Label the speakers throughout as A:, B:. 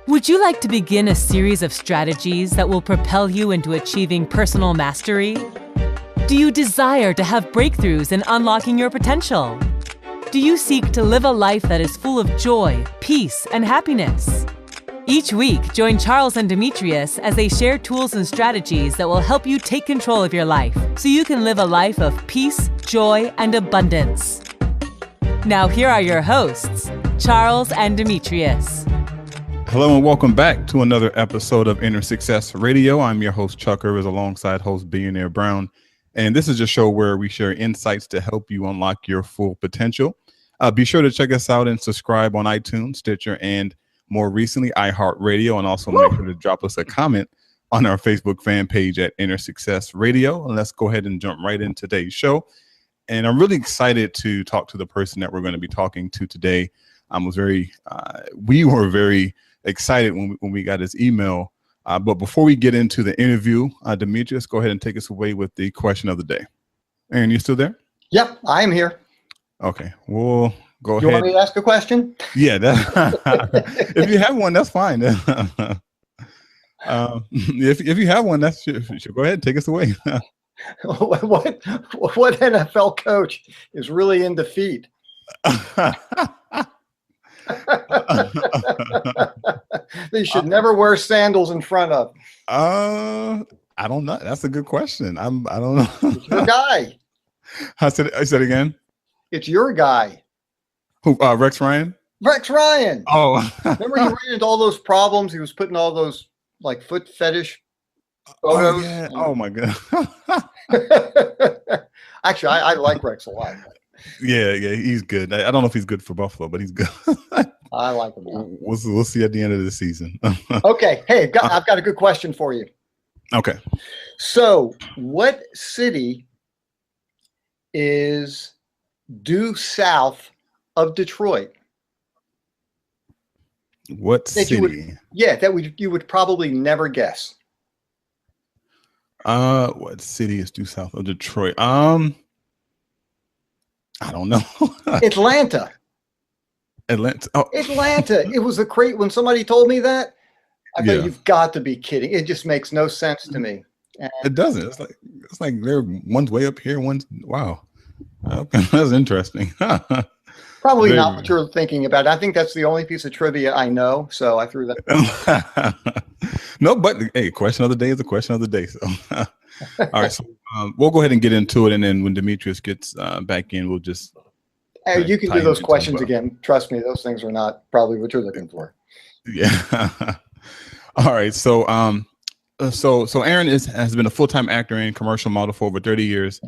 A: Would you like to begin a series of strategies that will propel you into achieving personal mastery? Do you desire to have breakthroughs in unlocking your potential? Do you seek to live a life that is full of joy, peace, and happiness? Each week, join Charles and Demetrius as they share tools and strategies that will help you take control of your life so you can live a life of peace, joy, and abundance. Now here are your hosts, Charles and Demetrius.
B: Hello and welcome back to another episode of Inner Success Radio. I'm your host, Chuck Rivers, alongside host Billionaire Brown. And this is a show where we share insights to help you unlock your full potential. Be sure to check us out and subscribe on iTunes, Stitcher, and more recently, iHeartRadio. And also make sure to drop us a comment on our Facebook fan page at Inner Success Radio. And let's go ahead and jump right into today's show. And I'm really excited to talk to the person that we're going to be talking to today. We were very excited when we got his email. But before we get into the interview, Demetrius, go ahead and take us away with the question of the day. Aaron, you still there?
C: Yep, I am here.
B: Okay, we'll go ahead.
C: You want me to ask a question?
B: Yeah, if you have one, that's fine. If you have one, go ahead and take us away.
C: What NFL coach is really in defeat? They should never wear sandals in front of.
B: I don't know. That's a good question. I don't know.
C: It's your guy.
B: I said again.
C: It's your guy.
B: Who? Rex Ryan.
C: Rex Ryan.
B: Oh,
C: remember he ran into all those problems. He was putting all those like foot fetish photos.
B: Oh, yeah. Oh my god.
C: Actually, I like Rex a lot.
B: Yeah, he's good. I don't know if he's good for Buffalo, but he's good.
C: I like him.
B: We'll see at the end of the season.
C: Okay. Hey, I've got a good question for you.
B: Okay.
C: So, what city is due south of Detroit?
B: What city?
C: You would probably never guess.
B: What city is due south of Detroit? I don't know.
C: Atlanta.
B: Atlanta. Oh.
C: Atlanta. It was when somebody told me that, I thought, you've got to be kidding. It just makes no sense to me. And
B: it doesn't. It's like one's way up here, one's wow. Okay, that's interesting.
C: Probably not what you're thinking about. I think that's the only piece of trivia I know, so I threw that.
B: No, but hey, question of the day is a question of the day. So, all right, so we'll go ahead and get into it, and then when Demetrius gets back in, we'll just.
C: Hey, you can do those questions again. Trust me, those things are not probably what you're looking for.
B: Yeah. All right, so Aaron has been a full-time actor and commercial model for over 30 years.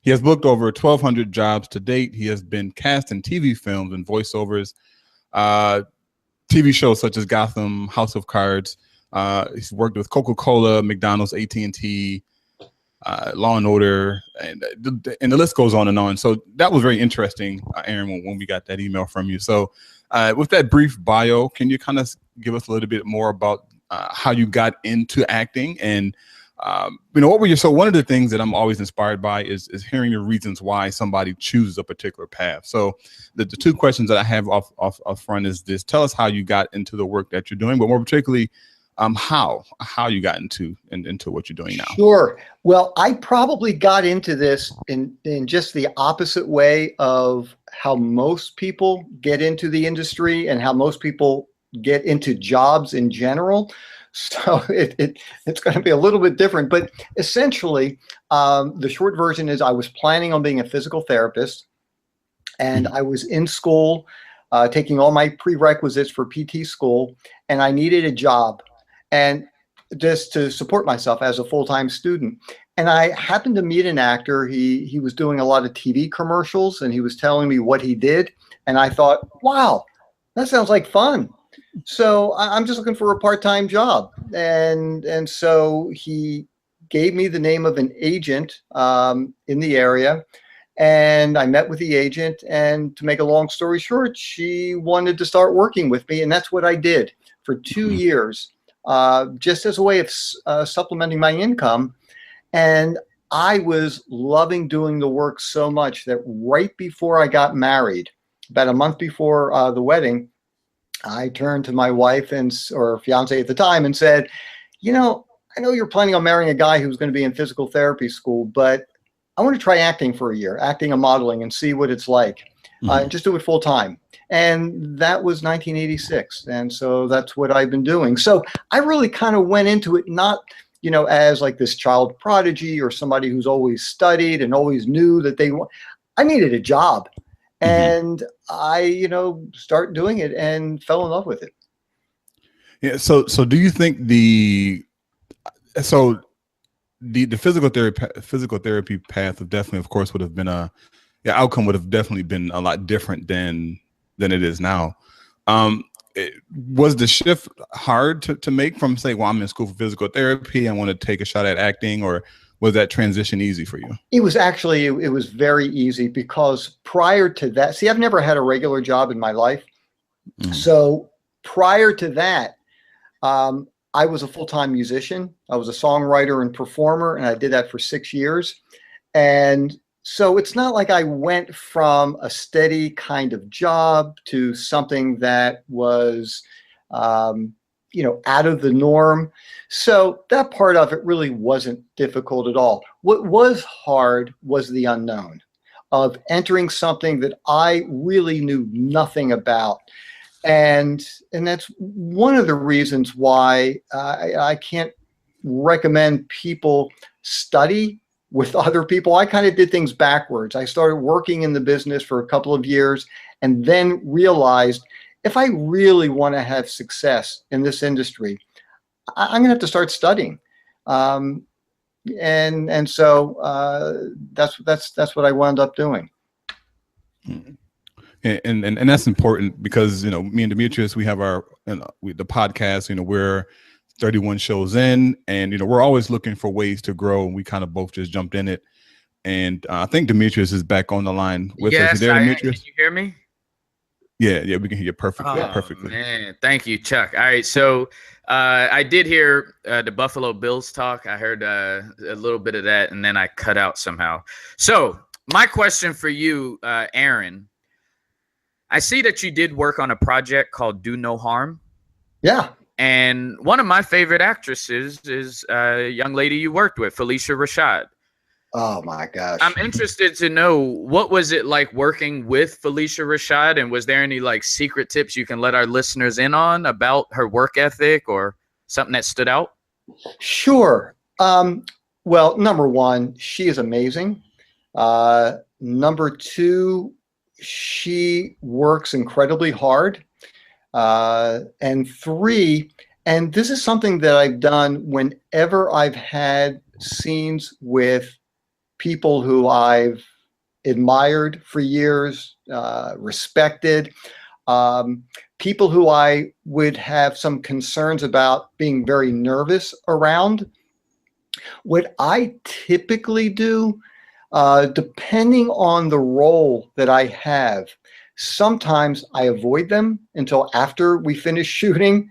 B: He has booked over 1,200 jobs to date. He has been cast in TV films and voiceovers, TV shows such as Gotham, House of Cards. He's worked with Coca-Cola, McDonald's, AT&T, Law and Order, and the list goes on and on. So that was very interesting, Aaron, when we got that email from you. So with that brief bio, can you kind of give us a little bit more about how you got into acting and what were so one of the things that I'm always inspired by is hearing the reasons why somebody chooses a particular path. So the two questions that I have off front is this: tell us how you got into the work that you're doing, but more particularly, how you got into what you're doing now.
C: Sure. Well, I probably got into this in just the opposite way of how most people get into the industry and how most people get into jobs in general. So it's going to be a little bit different, but essentially, the short version is I was planning on being a physical therapist, and I was in school, taking all my prerequisites for PT school, and I needed a job, and just to support myself as a full-time student. And I happened to meet an actor. He was doing a lot of TV commercials, and he was telling me what he did, and I thought, wow, that sounds like fun. So I'm just looking for a part-time job. And so he gave me the name of an agent in the area. And I met with the agent. And to make a long story short, she wanted to start working with me. And that's what I did for 2 years, just as a way of supplementing my income. And I was loving doing the work so much that right before I got married, about a month before the wedding, I turned to my wife or fiance at the time and said, you know, I know you're planning on marrying a guy who's going to be in physical therapy school, but I want to try acting for a year, acting and modeling, and see what it's like. Just do it full time. And that was 1986. And so that's what I've been doing. So I really kind of went into it not, you know, as like this child prodigy or somebody who's always studied and always knew that I needed a job. And I, you know, started doing it and fell in love with it.
B: Yeah. So do you think the physical therapy path of definitely, of course, would have been outcome would have definitely been a lot different than it is now. Was the shift hard to make from, say, well, I'm in school for physical therapy, I want to take a shot at acting, or was that transition easy for you?
C: It was actually, it was very easy, because prior to that, see, I've never had a regular job in my life. So prior to that, I was a full-time musician. I was a songwriter and performer, and I did that for 6 years. And so it's not like I went from a steady kind of job to something that was, you know, out of the norm. So that part of it really wasn't difficult at all. What was hard was the unknown of entering something that I really knew nothing about. And that's one of the reasons why I can't recommend people study with other people. I kind of did things backwards. I started working in the business for a couple of years and then realized, if I really want to have success in this industry, I'm going to have to start studying. And so that's what I wound up doing.
B: And that's important, because, you know, me and Demetrius, we have the podcast, you know, we're 31 shows in, and, you know, we're always looking for ways to grow, and we kind of both just jumped in it. And I think Demetrius is back on the line with us. There, Demetrius?
D: Can you hear me?
B: Yeah, we can hear you perfectly. Perfectly.
D: Man, thank you, Chuck. All right, so I did hear the Buffalo Bills talk. I heard a little bit of that, and then I cut out somehow. So my question for you, Aaron, I see that you did work on a project called Do No Harm.
C: Yeah.
D: And one of my favorite actresses is a young lady you worked with, Felicia Rashad.
C: Oh my gosh.
D: I'm interested to know, what was it like working with Felicia Rashad, and was there any like secret tips you can let our listeners in on about her work ethic or something that stood out?
C: Sure. Well, number one, she is amazing. Number two, she works incredibly hard. And three, and this is something that I've done whenever I've had scenes with people who I've admired for years, respected, people who I would have some concerns about being very nervous around. What I typically do, depending on the role that I have, sometimes I avoid them until after we finish shooting.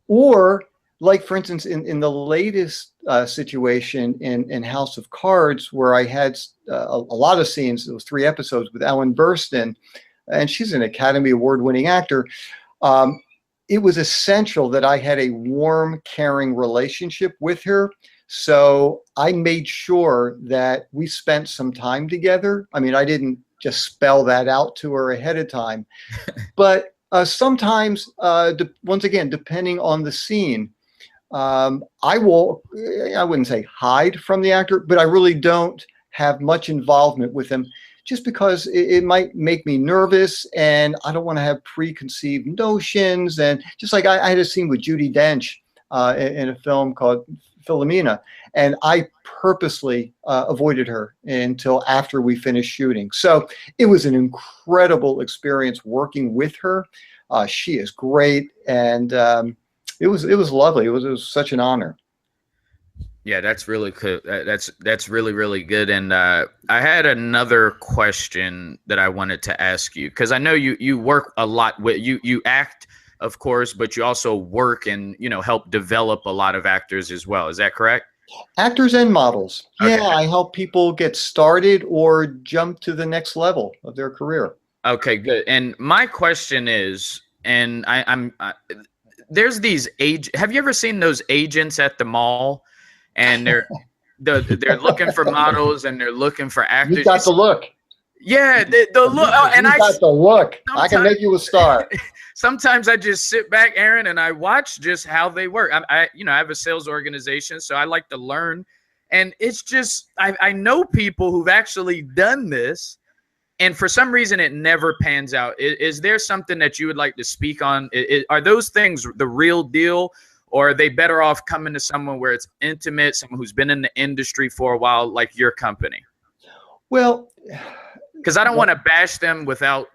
C: Or like, for instance, in the latest situation in House of Cards, where I had a lot of scenes, it was 3 episodes with Ellen Burstyn, and she's an Academy Award-winning actor. It was essential that I had a warm, caring relationship with her. So I made sure that we spent some time together. I mean, I didn't just spell that out to her ahead of time. But sometimes, once again, depending on the scene, I wouldn't say hide from the actor, but I really don't have much involvement with him, just because it might make me nervous, and I don't want to have preconceived notions. And just like I had a scene with Judi Dench in a film called Philomena, and I purposely avoided her until after we finished shooting. So it was an incredible experience working with her. She is great, and it was lovely. It was such an honor.
D: Yeah, that's really good. That's really, really good. And I had another question that I wanted to ask you, because I know you work a lot with you act, of course, but you also work and, you know, help develop a lot of actors as well. Is that correct?
C: Actors and models.
D: Okay.
C: Yeah, I help people get started or jump to the next level of their career.
D: Okay, good. And my question is, and there's these have you ever seen those agents at the mall, and they're looking for models and they're looking for actors?
C: You got the look.
D: Yeah, the look. Oh, and
C: you got the look. I can make you a star.
D: Sometimes I just sit back, Aaron, and I watch just how they work. I have a sales organization, so I like to learn. And it's just, I know people who've actually done this, and for some reason it never pans out. Is there something that you would like to speak on? Are those things the real deal, or are they better off coming to someone where it's intimate, someone who's been in the industry for a while, like your company?
C: Well,
D: because I don't want to bash them without,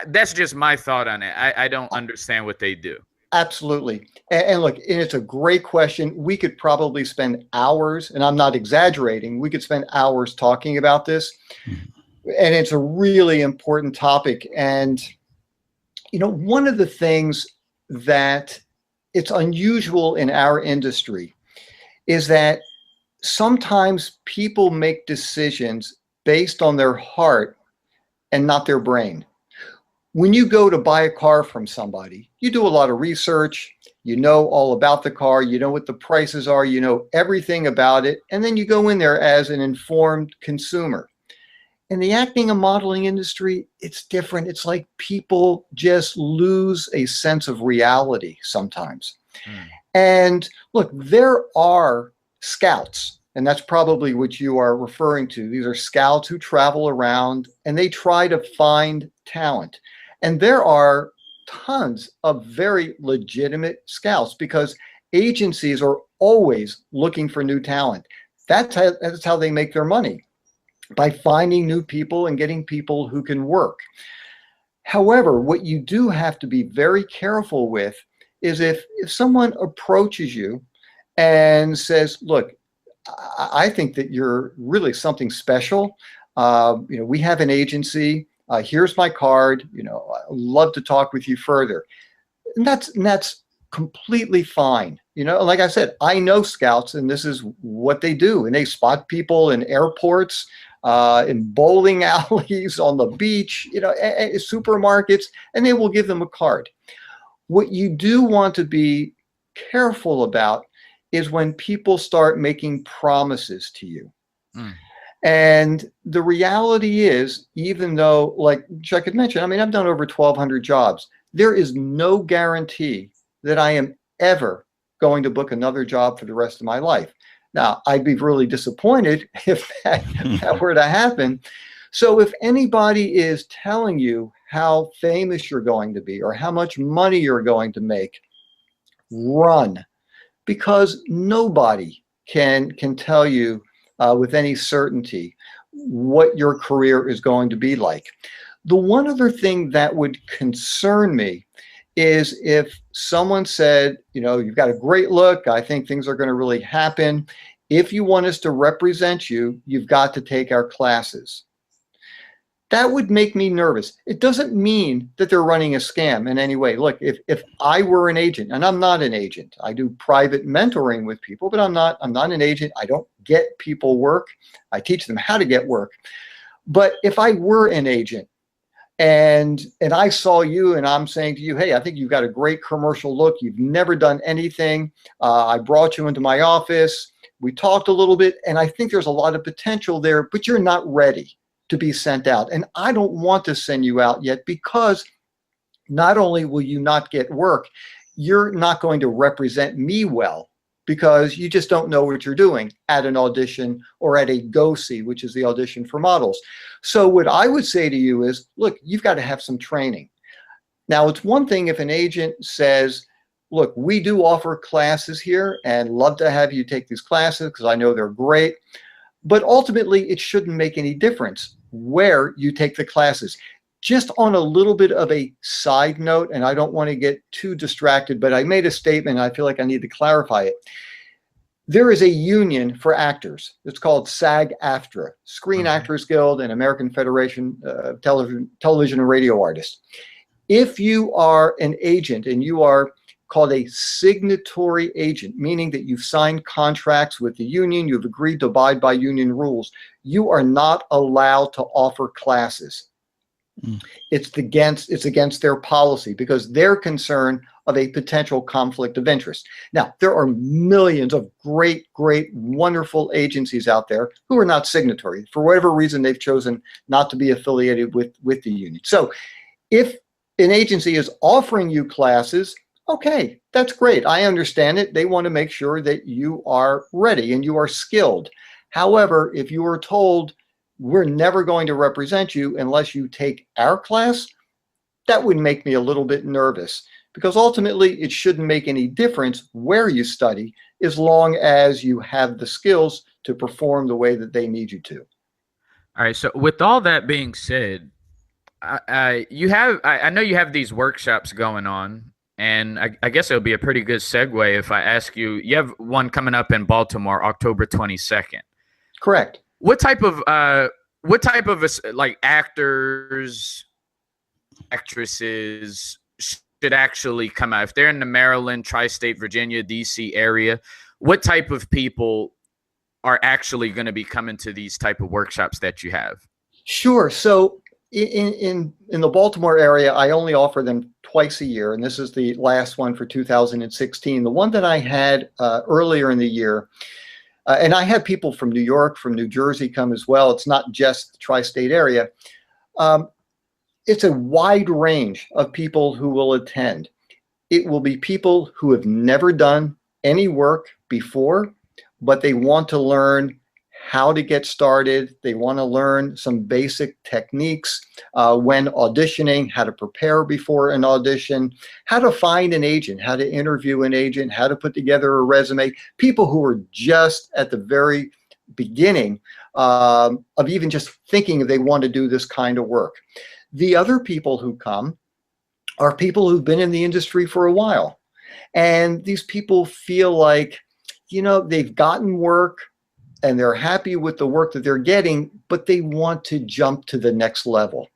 D: that's just my thought on it. I don't understand what they do.
C: Absolutely. And look, and it's a great question. We could probably spend hours, and I'm not exaggerating, we could spend hours talking about this. And it's a really important topic. And, one of the things that it's unusual in our industry is that sometimes people make decisions based on their heart and not their brain. When you go to buy a car from somebody, you do a lot of research, you know all about the car, you know what the prices are, you know everything about it, and then you go in there as an informed consumer. In the acting and modeling industry, it's different. It's like people just lose a sense of reality sometimes. And look, there are scouts, and that's probably what you are referring to. These are scouts who travel around and they try to find talent. And there are tons of very legitimate scouts because agencies are always looking for new talent. That's how they make their money, by finding new people and getting people who can work. However, what you do have to be very careful with is if someone approaches you and says, look, I think that you're really something special. We have an agency. Here's my card. I'd love to talk with you further. And that's completely fine. Like I said, I know scouts, and this is what they do. And they spot people in airports, in bowling alleys, on the beach, supermarkets, and they will give them a card. What you do want to be careful about is when people start making promises to you. And the reality is, even though, like Chuck had mentioned, I've done over 1,200 jobs. There is no guarantee that I am ever going to book another job for the rest of my life. Now, I'd be really disappointed if that were to happen. So if anybody is telling you how famous you're going to be or how much money you're going to make, run, because nobody can tell you with any certainty what your career is going to be like. The one other thing that would concern me is if someone said, you've got a great look, I think things are going to really happen. If you want us to represent you, you've got to take our classes. That would make me nervous. It doesn't mean that they're running a scam in any way. Look, if I were an agent, and I'm not an agent, I do private mentoring with people, but I'm not an agent. I don't get people work. I teach them how to get work. But if I were an agent and I saw you and I'm saying to you, hey, I think you've got a great commercial look. You've never done anything. I brought you into my office. We talked a little bit, and I think there's a lot of potential there, but you're not ready to be sent out. And I don't want to send you out yet, because not only will you not get work, you're not going to represent me well, because you just don't know what you're doing at an audition or at a go-see, which is the audition for models. So what I would say to you is, look, you've got to have some training. Now, it's one thing if an agent says, look, we do offer classes here and love to have you take these classes because I know they're great. But ultimately, it shouldn't make any difference where you take the classes. Just on a little bit of a side note, and I don't want to get too distracted, but I made a statement and I feel like I need to clarify it. There is a union for actors. It's called SAG-AFTRA, Screen Actors Guild and American Federation of Television and Radio Artists. If you are an agent and you are called a signatory agent, meaning that you've signed contracts with the union, you've agreed to abide by union rules, you are not allowed to offer classes.
B: Mm.
C: It's against their policy because they're concerned of a potential conflict of interest. Now, there are millions of great, wonderful agencies out there who are not signatory. For whatever reason, they've chosen not to be affiliated with the union. So if an agency is offering you classes, okay, that's great. I understand it. They want to make sure that you are ready and you are skilled. However, if you are told we're never going to represent you unless you take our class, that would make me a little bit nervous, because ultimately it shouldn't make any difference where you study as long as you have the skills to perform the way that they need you to.
D: All right. So with all that being said, I know you have these workshops going on, and I guess it'll be a pretty good segue if I ask you. You have one coming up in Baltimore, October 22nd.
C: Correct.
D: What type of like actors, actresses should actually come out if they're in the Maryland, tri-state, Virginia, DC area? What type of people are actually going to be coming to these type of workshops that you have?
C: Sure. So in the Baltimore area, I only offer them twice a year, and this is the last one for 2016. The one that I had earlier in the year, and I had people from New York, from New Jersey come as well. It's not just the tri-state area. It's a wide range of people who will attend. It will be people who have never done any work before, but they want to learn how to get started. They want to learn some basic techniques when auditioning, how to prepare before an audition, how to find an agent, how to interview an agent, how to put together a resume. People who are just at the very beginning of even just thinking they want to do this kind of work. The other people who come are people who've been in the industry for a while. And these people feel like, they've gotten work, and they're happy with the work that they're getting, but they want to jump to the next level.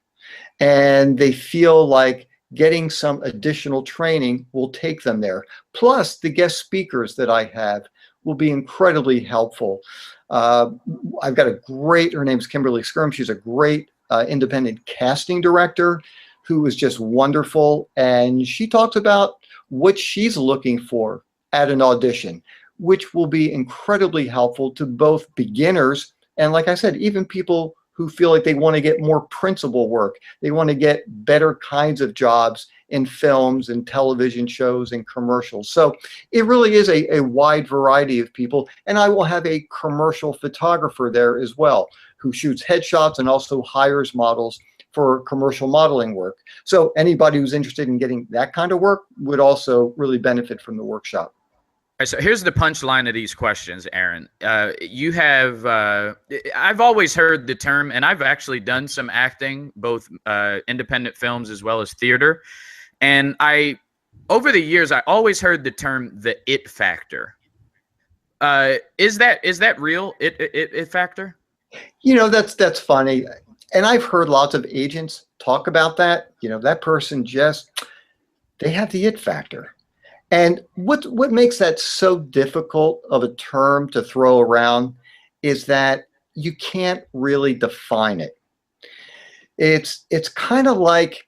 C: And they feel like getting some additional training will take them there. Plus, the guest speakers that I have will be incredibly helpful. I've got her name's Kimberly Skirm. She's a great independent casting director who is just wonderful. And she talks about what she's looking for at an audition, which will be incredibly helpful to both beginners and, like I said, even people who feel like they want to get more principal work. They want to get better kinds of jobs in films and television shows and commercials. So it really is a wide variety of people. And I will have a commercial photographer there as well, who shoots headshots and also hires models for commercial modeling work. So anybody who's interested in getting that kind of work would also really benefit from the workshop.
D: So here's the punchline of these questions, Aaron. You have, I've always heard the term, and I've actually done some acting, both independent films as well as theater. And over the years, I always heard the term the it factor. Is that real? It factor?
C: That's funny. And I've heard lots of agents talk about that. That person they have the it factor. And what makes that so difficult of a term to throw around is that you can't really define it. It's kind of like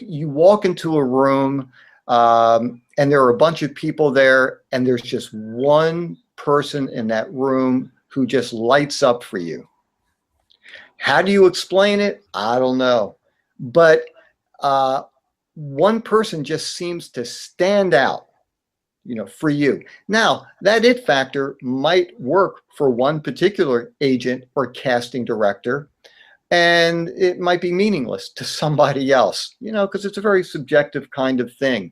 C: you walk into a room and there are a bunch of people there, and there's just one person in that room who just lights up for you. How do you explain it? I don't know. But one person just seems to stand out, for you. Now, that it factor might work for one particular agent or casting director, and it might be meaningless to somebody else, because it's a very subjective kind of thing.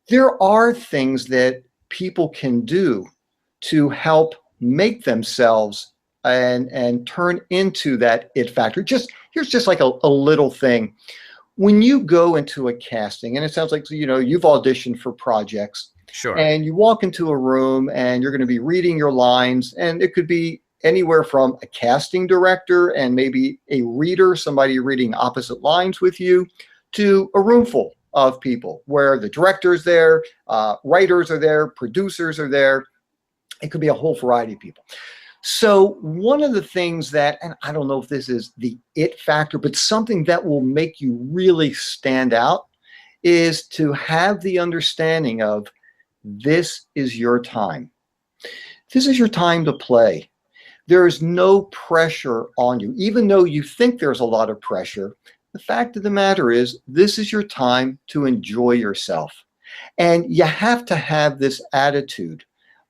C: There are things that people can do to help make themselves and turn into that it factor. Here's just like a little thing. When you go into a casting, and it sounds like, you've auditioned for projects.
D: Sure.
C: And you walk into a room and you're going to be reading your lines, and it could be anywhere from a casting director and maybe a reader, somebody reading opposite lines with you, to a room full of people where the director's there, writers are there, producers are there. It could be a whole variety of people. So one of the things that, and I don't know if this is the it factor, but something that will make you really stand out is to have the understanding of this is your time. This is your time to play. There is no pressure on you. Even though you think there's a lot of pressure, the fact of the matter is this is your time to enjoy yourself. And you have to have this attitude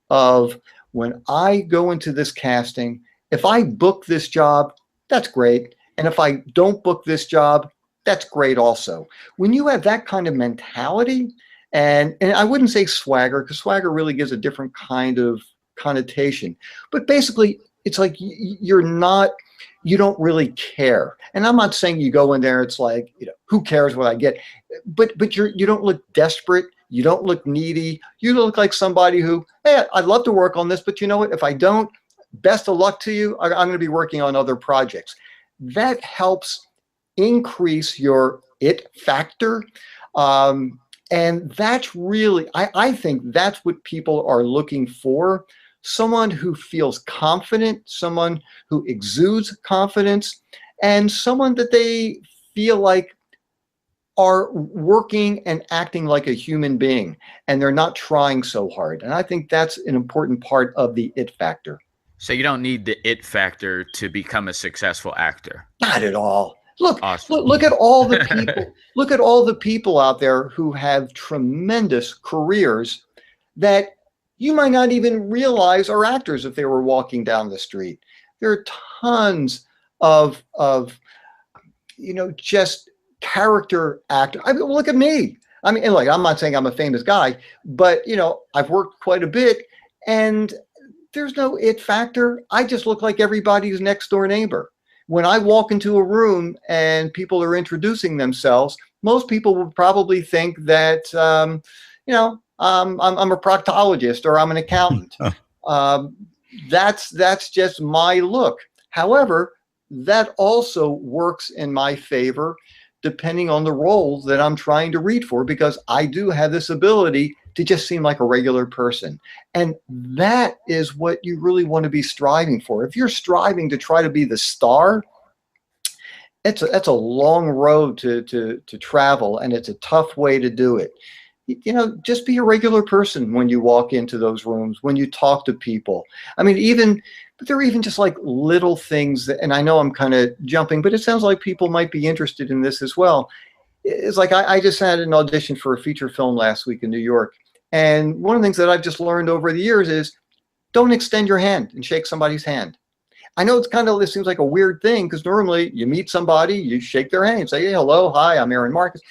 C: of, when I go into this casting, if I book this job, that's great. And if I don't book this job, that's great also. When you have that kind of mentality, and I wouldn't say swagger, because swagger really gives a different kind of connotation, but basically it's like you don't really care. And I'm not saying you go in there, it's like, who cares what I get? But you don't look desperate. You don't look needy. You look like somebody who, hey, I'd love to work on this, but you know what? If I don't, best of luck to you. I'm going to be working on other projects. That helps increase your it factor. And that's really, I think that's what people are looking for. Someone who feels confident, someone who exudes confidence, and someone that they feel like are working and acting like a human being, and they're not trying so hard. And I think that's an important part of the it factor.
D: So you don't need the it factor to become a successful actor.
C: Not at all. Look,
D: Awesome.
C: look at all the people. Look at all the people out there who have tremendous careers that you might not even realize are actors if they were walking down the street. There are tons of just character actor. I mean, look at me. I mean, and like, I'm not saying I'm a famous guy, but I've worked quite a bit, and there's no it factor. I just look like everybody's next door neighbor. When I walk into a room and people are introducing themselves, most people will probably think that I'm a proctologist or I'm an accountant. That's just my look. However, that also works in my favor depending on the roles that I'm trying to read for, because I do have this ability to just seem like a regular person. And that is what you really want to be striving for. If you're striving to try to be the star, that's a long road to travel, and it's a tough way to do it. Just be a regular person when you walk into those rooms, when you talk to people. I mean, but there are even just like little things that, and I know I'm kind of jumping, but it sounds like people might be interested in this as well. It's like I just had an audition for a feature film last week in New York. And one of the things that I've just learned over the years is don't extend your hand and shake somebody's hand. I know it seems like a weird thing, because normally you meet somebody, you shake their hand, say, hey, hello, hi, I'm Aaron Marcus.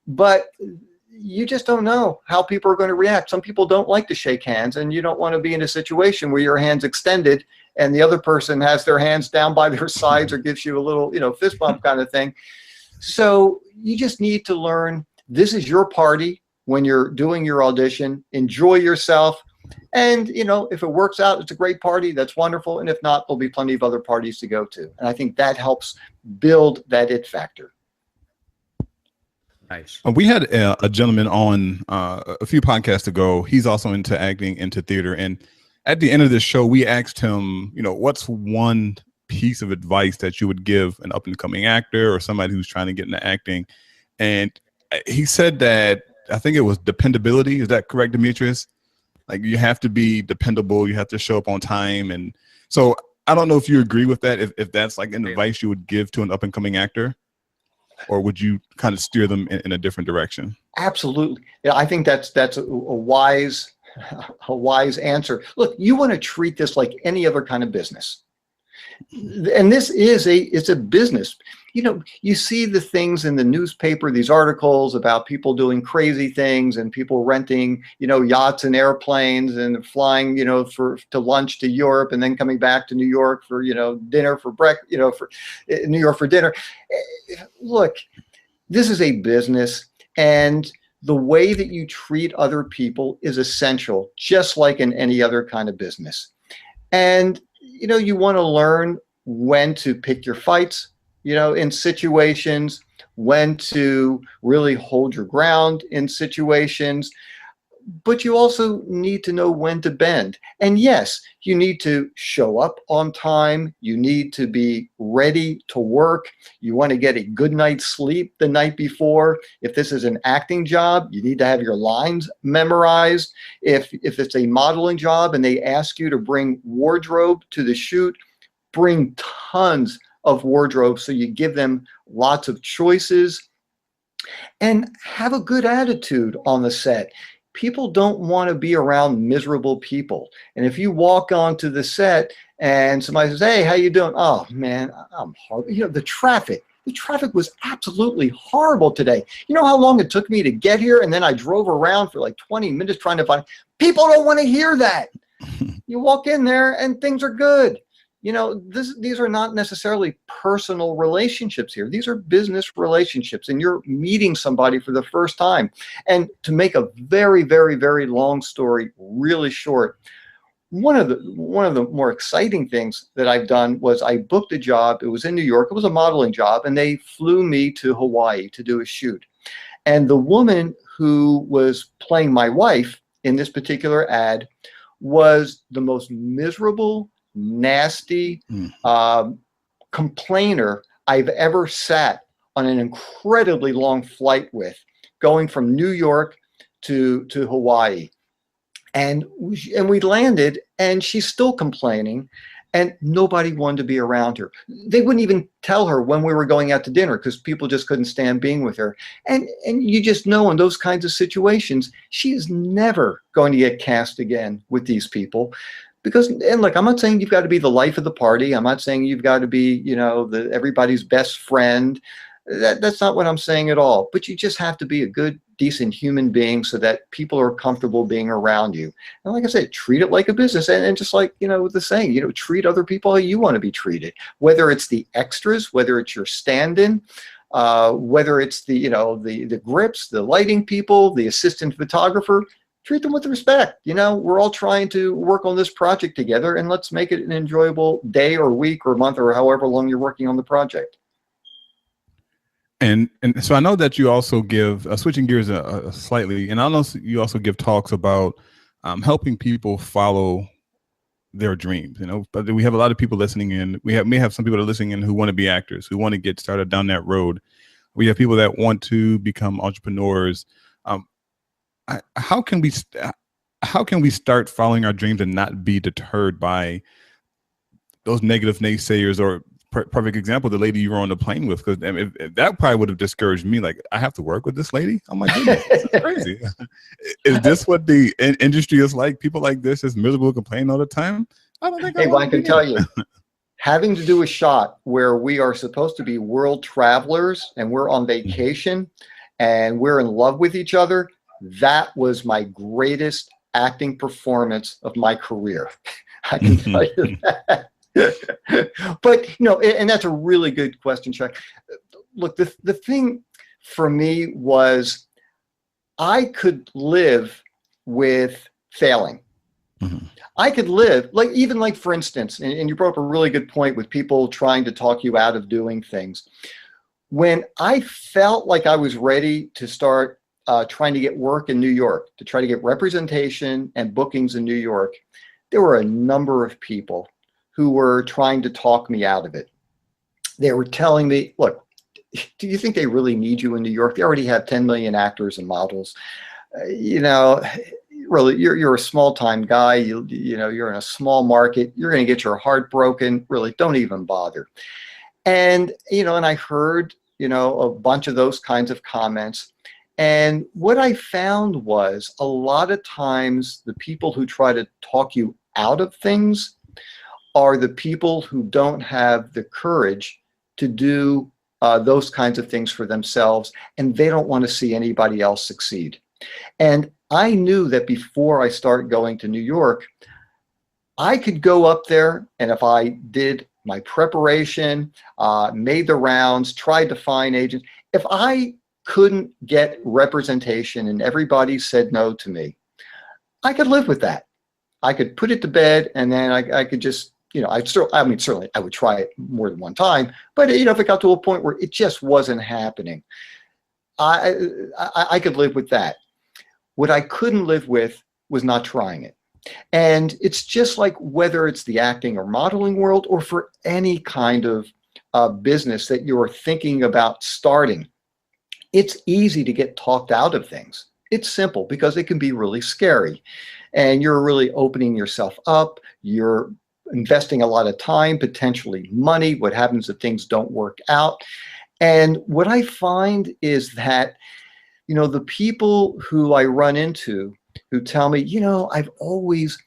C: But you just don't know how people are going to react. Some people don't like to shake hands, and you don't want to be in a situation where your hand's extended and the other person has their hands down by their sides or gives you a little, fist bump kind of thing. So you just need to learn, this is your party when you're doing your audition. Enjoy yourself. And, if it works out, it's a great party. That's wonderful. And if not, there'll be plenty of other parties to go to. And I think that helps build that it factor.
D: Nice.
B: We had a gentleman on a few podcasts ago. He's also into acting, into theater. And at the end of this show, we asked him, what's one piece of advice that you would give an up and coming actor or somebody who's trying to get into acting? And he said that, I think it was dependability. Is that correct, Demetrius? Like, you have to be dependable. You have to show up on time. And so I don't know if you agree with that, if that's like an advice you would give to an up and coming actor, or would you kind of steer them in a different direction? Absolutely.
C: Yeah, I think that's a wise answer. Look, you want to treat this like any other kind of business. And this is it's a business. You see the things in the newspaper, these articles about people doing crazy things and people renting, yachts and airplanes and flying, to lunch to Europe and then coming back to New York for, dinner for breakfast, for New York for dinner. Look, this is a business, and the way that you treat other people is essential, just like in any other kind of business. And you want to learn when to pick your fights, in situations, when to really hold your ground in situations, but you also need to know when to bend. And yes, you need to show up on time. You need to be ready to work. You want to get a good night's sleep the night before. If this is an acting job, you need to have your lines memorized. If it's a modeling job and they ask you to bring wardrobe to the shoot, bring tons of wardrobe so you give them lots of choices. And have a good attitude on the set. People don't want to be around miserable people. And if you walk onto the set and somebody says, "Hey, how you doing?" "Oh man, I'm horrible." The traffic was absolutely horrible today. You know how long it took me to get here? And then I drove around for like 20 minutes trying to find. People don't want to hear that. You walk in there and things are good. These are not necessarily personal relationships here. These are business relationships, and you're meeting somebody for the first time. And to make a very, very, very long story really short, one of the more exciting things that I've done was I booked a job. It was in New York. It was a modeling job, and they flew me to Hawaii to do a shoot. And the woman who was playing my wife in this particular ad was the most miserable, nasty complainer I've ever sat on an incredibly long flight with, going from New York to Hawaii. And we landed, and she's still complaining, and nobody wanted to be around her. They wouldn't even tell her when we were going out to dinner because people just couldn't stand being with her. And you just know in those kinds of situations, she is never going to get cast again with these people. Because, and look, I'm not saying you've got to be the life of the party. I'm not saying you've got to be, everybody's best friend. That's not what I'm saying at all. But you just have to be a good, decent human being so that people are comfortable being around you. And like I said, treat it like a business. And just like, the saying, treat other people how you want to be treated. Whether it's the extras, whether it's your stand-in, whether it's the grips, the lighting people, the assistant photographer. Treat them with respect. We're all trying to work on this project together, and let's make it an enjoyable day or week or month or however long you're working on the project.
B: And so I know that you also give, switching gears slightly, and I know you also give talks about helping people follow their dreams. But we have a lot of people listening in. May have some people that are listening in who want to be actors, who want to get started down that road. We have people that want to become entrepreneurs. How can we start following our dreams and not be deterred by those negative naysayers? Or perfect example, the lady you were on the plane with, because if that probably would have discouraged me. Like, I have to work with this lady? Oh my goodness, this is crazy. Is this what the industry is like? People like this is miserable, complaining all the time? I don't think.
C: Hey, well, I can tell you, having to do a shot where we are supposed to be world travelers and we're on vacation and we're in love with each other. That was my greatest acting performance of my career. I can tell you that. But, and that's a really good question, Chuck. Look, the thing for me was I could live with failing. Mm-hmm. I could live, for instance, and you brought up a really good point with people trying to talk you out of doing things. When I felt like I was ready to start trying to get work in New York, to try to get representation and bookings in New York, there were a number of people who were trying to talk me out of it. They were telling me, "Look, do you think they really need you in New York? They already have 10 million actors and models. Really, you're a small-time guy. You're in a small market. You're going to get your heart broken. Really, don't even bother." And and I heard a bunch of those kinds of comments. And what I found was a lot of times the people who try to talk you out of things are the people who don't have the courage to do those kinds of things for themselves, and they don't want to see anybody else succeed. And I knew that before I started going to New York, I could go up there, and if I did my preparation, made the rounds, tried to find agents, if I couldn't get representation and everybody said no to me, I could live with that. I could put it to bed, and then I could just, certainly I would try it more than one time, but if it got to a point where it just wasn't happening, I could live with that. What I couldn't live with was not trying it. And it's just like whether it's the acting or modeling world, or for any kind of business that you're thinking about starting, it's easy to get talked out of things. It's simple because it can be really scary. And you're really opening yourself up. You're investing a lot of time, potentially money. What happens if things don't work out? And what I find is that, the people who I run into who tell me, I've always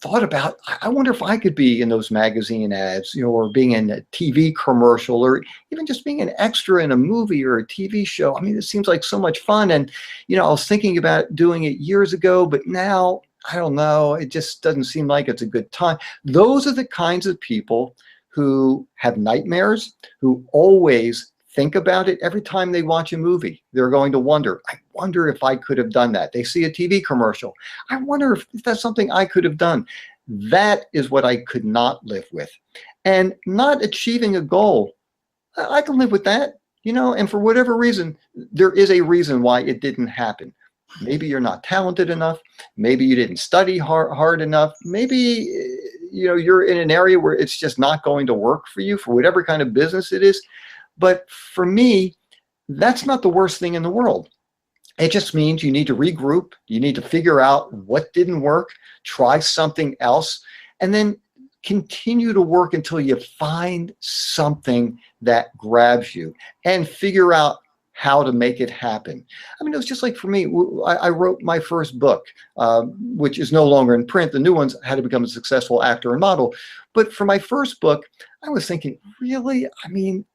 C: thought about, I wonder if I could be in those magazine ads, or being in a TV commercial, or even just being an extra in a movie or a TV show. I mean, it seems like so much fun. And, I was thinking about doing it years ago, but now, I don't know, it just doesn't seem like it's a good time. Those are the kinds of people who have nightmares, who always think about it every time they watch a movie. They're going to wonder, I wonder if I could have done that. They see a TV commercial. I wonder if that's something I could have done. That is what I could not live with. And not achieving a goal, I can live with that, and for whatever reason, there is a reason why it didn't happen. Maybe you're not talented enough. Maybe you didn't study hard enough. Maybe, you're in an area where it's just not going to work for you, for whatever kind of business it is. But for me, that's not the worst thing in the world. It just means you need to regroup. You need to figure out what didn't work, try something else, and then continue to work until you find something that grabs you and figure out how to make it happen. I mean, it was just like for me, I wrote my first book, which is no longer in print. The new one's How to Become a Successful Actor and Model. But for my first book, I was thinking, really? I mean,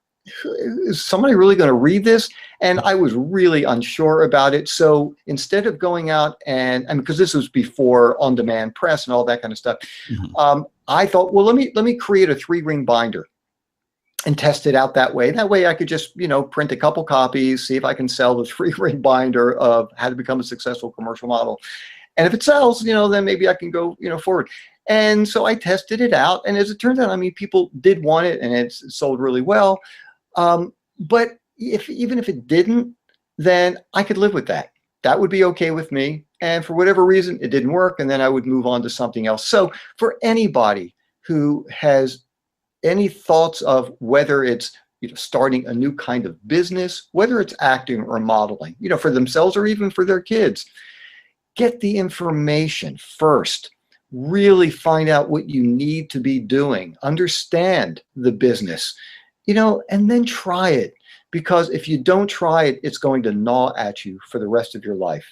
C: is somebody really going to read this? And I was really unsure about it. So instead of going out and because this was before on-demand press and all that kind of stuff, I thought, well, let me create a 3-ring binder and test it out that way. That way I could just, print a couple copies, see if I can sell the 3-ring binder of How to Become a Successful Commercial Model. And if it sells, then maybe I can go, forward. And so I tested it out. And as it turns out, I mean, people did want it and it sold really well. But even if it didn't, then I could live with that. That would be okay with me. And for whatever reason, it didn't work. And then I would move on to something else. So for anybody who has any thoughts of whether it's starting a new kind of business, whether it's acting or modeling, for themselves or even for their kids, get the information first. Really find out what you need to be doing. Understand the business, and then try it. Because if you don't try it, it's going to gnaw at you for the rest of your life.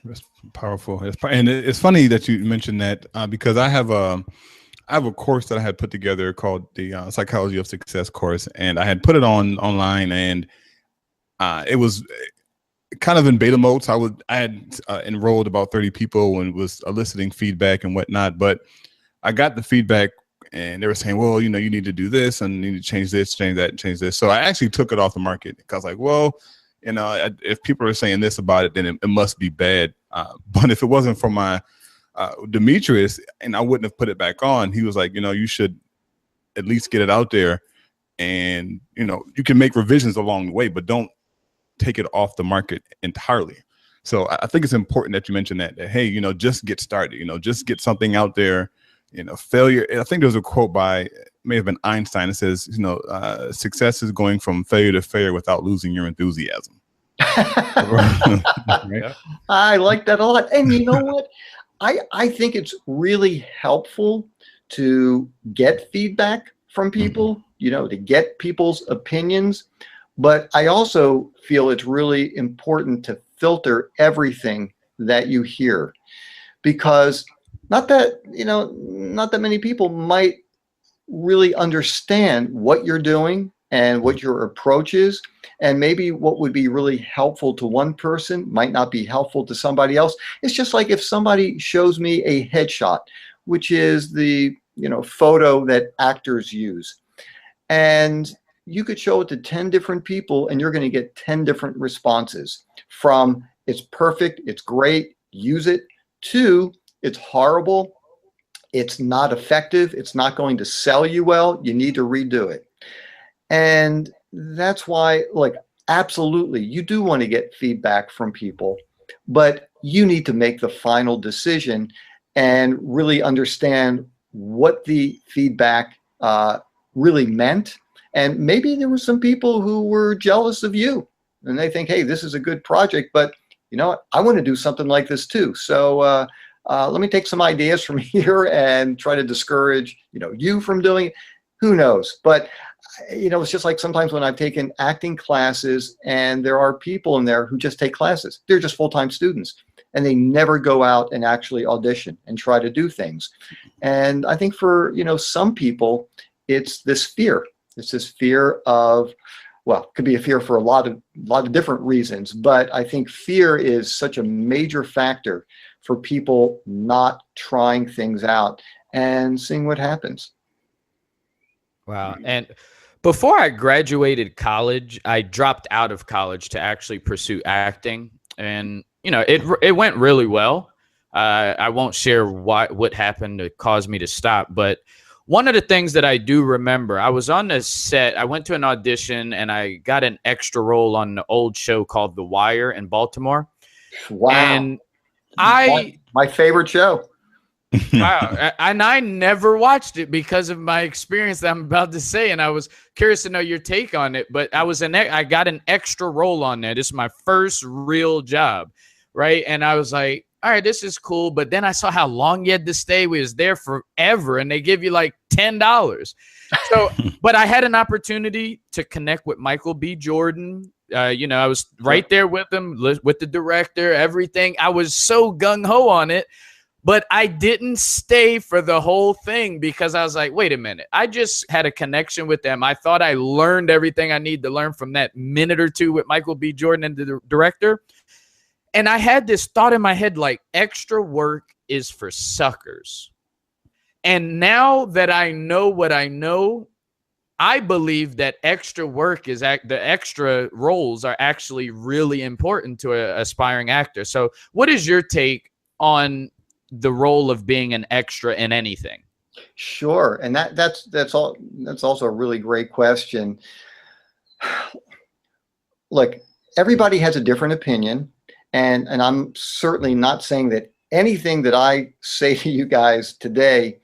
B: That's powerful. And it's funny that you mentioned that because I have a course that I had put together called the Psychology of Success course, and I had put it online, and it was kind of in beta mode. So I had enrolled about 30 people and was eliciting feedback and whatnot. But I got the feedback, and they were saying, well, you need to do this and you need to change this, change that, change this. So I actually took it off the market because I was like, well, if people are saying this about it, then it must be bad. But if it wasn't for my Demetrius, and I wouldn't have put it back on, he was like, you should at least get it out there, and you can make revisions along the way, but don't take it off the market entirely. So I think it's important that you mentioned that hey, just get started, just get something out there. Failure. I think there's a quote by, may have been Einstein. It says, success is going from failure to failure without losing your enthusiasm.
C: Right? I like that a lot. And you know what? I think it's really helpful to get feedback from people, to get people's opinions. But I also feel it's really important to filter everything that you hear, because not that many people might really understand what you're doing and what your approach is. And maybe what would be really helpful to one person might not be helpful to somebody else. It's just like if somebody shows me a headshot, which is the photo that actors use, and you could show it to 10 different people and you're going to get 10 different responses, from it's perfect, it's great, use it, to it's horrible, it's not effective, it's not going to sell you well, you need to redo it. And that's why, like, absolutely, you do want to get feedback from people, but you need to make the final decision and really understand what the feedback really meant. And maybe there were some people who were jealous of you and they think, hey, this is a good project, but you know what? I want to do something like this too. So let me take some ideas from here and try to discourage, you from doing it. Who knows? But it's just like sometimes when I've taken acting classes and there are people in there who just take classes. They're just full-time students and they never go out and actually audition and try to do things. And I think for, some people, it's this fear. It's this fear of, well, it could be a fear for a lot of different reasons, but I think fear is such a major factor for people not trying things out and seeing what happens.
D: Wow. And before I graduated college, I dropped out of college to actually pursue acting. And, it went really well. I won't share what happened to cause me to stop. But one of the things that I do remember, I was on the set. I went to an audition and I got an extra role on an old show called The Wire in Baltimore.
C: Wow.
D: And
C: my favorite show.
D: Wow. And I never watched it because of my experience that I'm about to say. And I was curious to know your take on it, but I got an extra role on there. This is my first real job. Right. And I was like, all right, this is cool. But then I saw how long you had to stay. We was there forever and they give you like $10. So, but I had an opportunity to connect with Michael B. Jordan. I was right there with him, with the director, everything. I was so gung-ho on it. But I didn't stay for the whole thing because I was like, wait a minute. I just had a connection with them. I thought I learned everything I need to learn from that minute or two with Michael B. Jordan and the director. And I had this thought in my head, like, extra work is for suckers. And now that I know what I know, I believe that extra work the extra roles are actually really important to an aspiring actor. So what is your take on the role of being an extra in anything?
C: Sure. And that's also a really great question. Look, everybody has a different opinion, and I'm certainly not saying that anything that I say to you guys today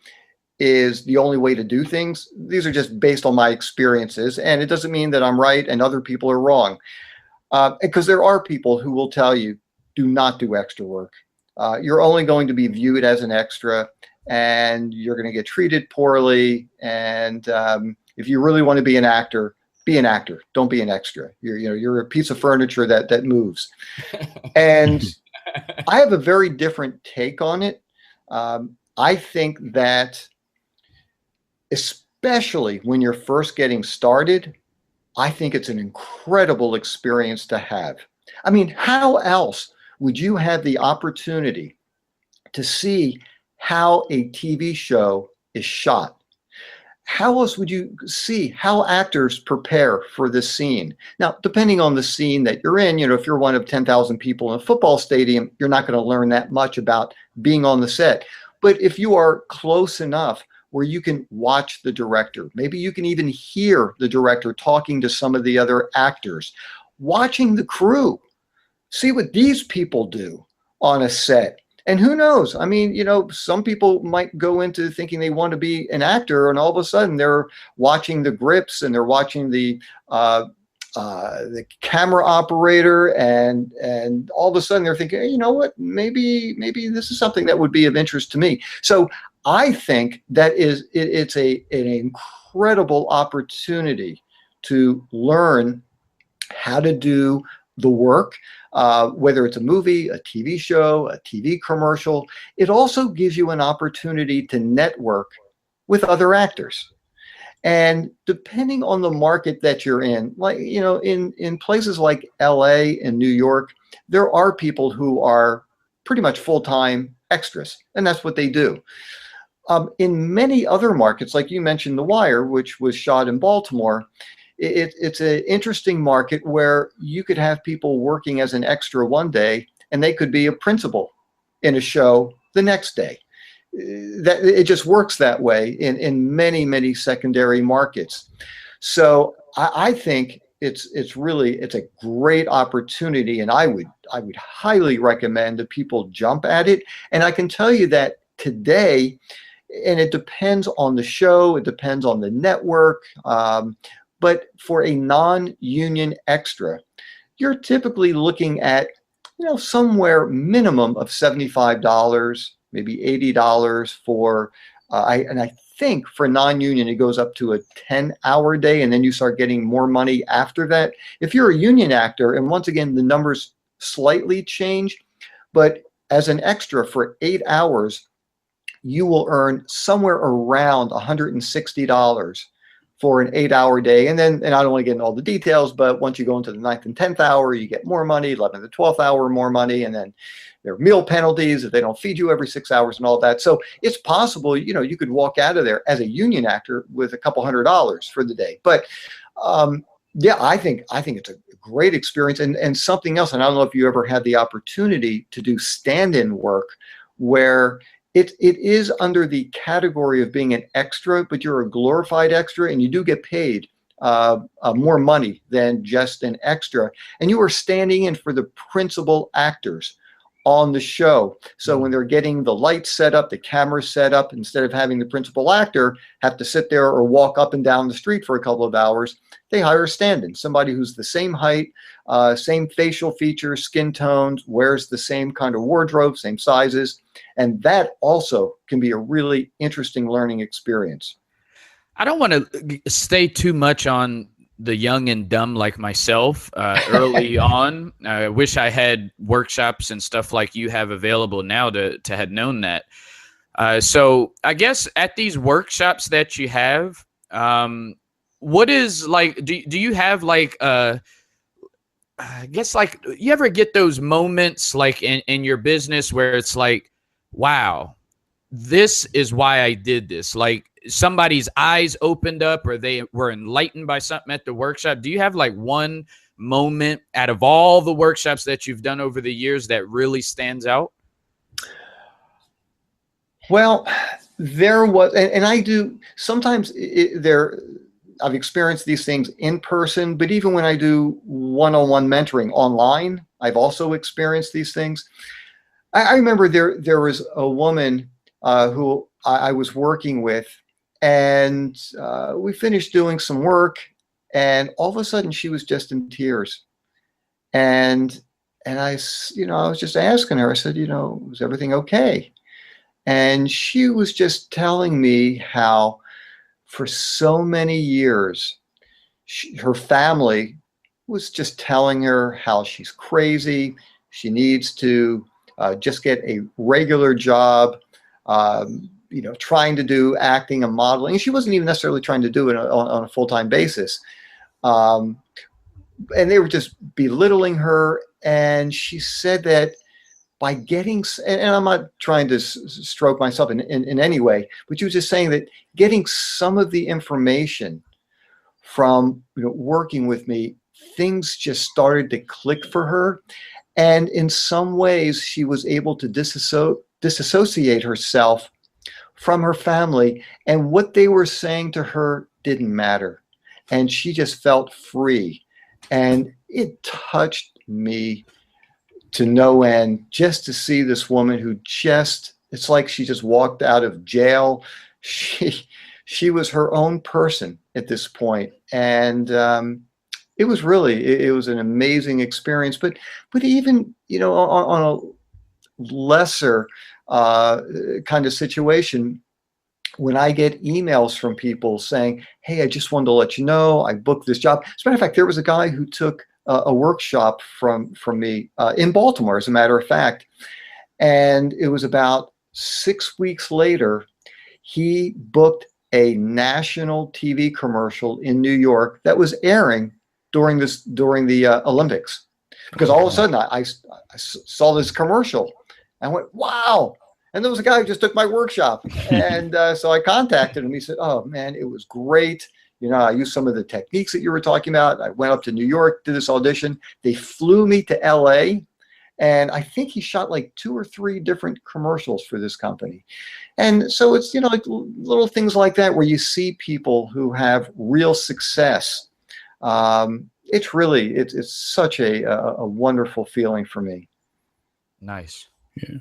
C: is the only way to do things. These are just based on my experiences, and it doesn't mean that I'm right and other people are wrong. Because there are people who will tell you, do not do extra work. You're only going to be viewed as an extra and you're going to get treated poorly. And if you really want to be an actor, don't be an extra. You're a piece of furniture that moves. And I have a very different take on it. I think that especially when you're first getting started, I think it's an incredible experience to have. I mean, how else would you have the opportunity to see how a TV show is shot? How else would you see how actors prepare for this scene? Now, depending on the scene that you're in, if you're one of 10,000 people in a football stadium, you're not going to learn that much about being on the set. But if you are close enough where you can watch the director, maybe you can even hear the director talking to some of the other actors, watching the crew, see what these people do on a set. And who knows? I mean, some people might go into thinking they want to be an actor, and all of a sudden they're watching the grips and they're watching the camera operator, and all of a sudden they're thinking, hey, you know what? Maybe this is something that would be of interest to me. So I think that it's an incredible opportunity to learn how to do the work, whether it's a movie, a TV show, a TV commercial. It also gives you an opportunity to network with other actors. And depending on the market that you're in, like, in places like LA and New York, there are people who are pretty much full-time extras, and that's what they do. In many other markets, like you mentioned, The Wire, which was shot in Baltimore, it's an interesting market where you could have people working as an extra one day and they could be a principal in a show the next day. That it just works that way in many, many secondary markets. So I think it's really, it's a great opportunity, and I would highly recommend that people jump at it. And I can tell you that today, and it depends on the show, it depends on the network, but for a non-union extra, you're typically looking at, somewhere minimum of $75, maybe $80 for, I think for non-union, it goes up to a 10-hour day, and then you start getting more money after that. If you're a union actor, and once again, the numbers slightly change, but as an extra for 8 hours, you will earn somewhere around $160 for an 8-hour day. And I don't want to get into all the details, but once you go into the 9th and 10th hour, you get more money, 11th and 12th hour, more money. And then there are meal penalties if they don't feed you every 6 hours and all that. So it's possible, you could walk out of there as a union actor with a couple $100 for the day. But yeah, I think it's a great experience, and something else. And I don't know if you ever had the opportunity to do stand-in work where it is under the category of being an extra, but you're a glorified extra, and you do get paid more money than just an extra. And you are standing in for the principal actors on the show. So when they're getting the lights set up, the cameras set up, instead of having the principal actor have to sit there or walk up and down the street for a couple of hours, they hire a stand-in, somebody who's the same height, same facial features, skin tones, wears the same kind of wardrobe, same sizes. And that also can be a really interesting learning experience.
D: I don't want to stay too much on the young and dumb like myself early on. I wish I had workshops and stuff like you have available now to have known that. So I guess at these workshops that you have, what is like, do you have like, I guess like, you ever get those moments like in your business where it's like, wow, this is why I did this. Like somebody's eyes opened up or they were enlightened by something at the workshop. Do you have like one moment out of all the workshops that you've done over the years that really stands out?
C: Well, there was, and I do sometimes I've experienced these things in person, but even when I do one-on-one mentoring online, I've also experienced these things. I remember there was a woman who I was working with, and we finished doing some work, and all of a sudden she was just in tears. And I was just asking her, I said, was everything okay? And she was just telling me how for so many years, her family was just telling her how she's crazy. She needs to just get a regular job, trying to do acting and modeling. She wasn't even necessarily trying to do it on a full-time basis. And they were just belittling her. And she said that by getting, and I'm not trying to stroke myself in any way, but she was just saying that getting some of the information from working with me, things just started to click for her. And in some ways, she was able to disassociate herself from her family, and what they were saying to her didn't matter. And she just felt free. And it touched me to no end, just to see this woman who it's like she just walked out of jail. She was her own person at this point. And it was an amazing experience. But even, on a lesser kind of situation, when I get emails from people saying, hey, I just wanted to let you know, I booked this job. As a matter of fact, there was a guy who took a workshop from me in Baltimore, as a matter of fact. And it was about 6 weeks later, he booked a national TV commercial in New York that was airing during the Olympics. Because all of a sudden I saw this commercial. I went, wow. And there was a guy who just took my workshop. And so I contacted him. He said, oh, man, it was great. I used some of the techniques that you were talking about. I went up to New York, did this audition. They flew me to LA. And I think he shot like 2 or 3 different commercials for this company. And so it's, like little things like that where you see people who have real success. it's really, it's such a wonderful feeling for me.
D: Nice.
B: Yeah.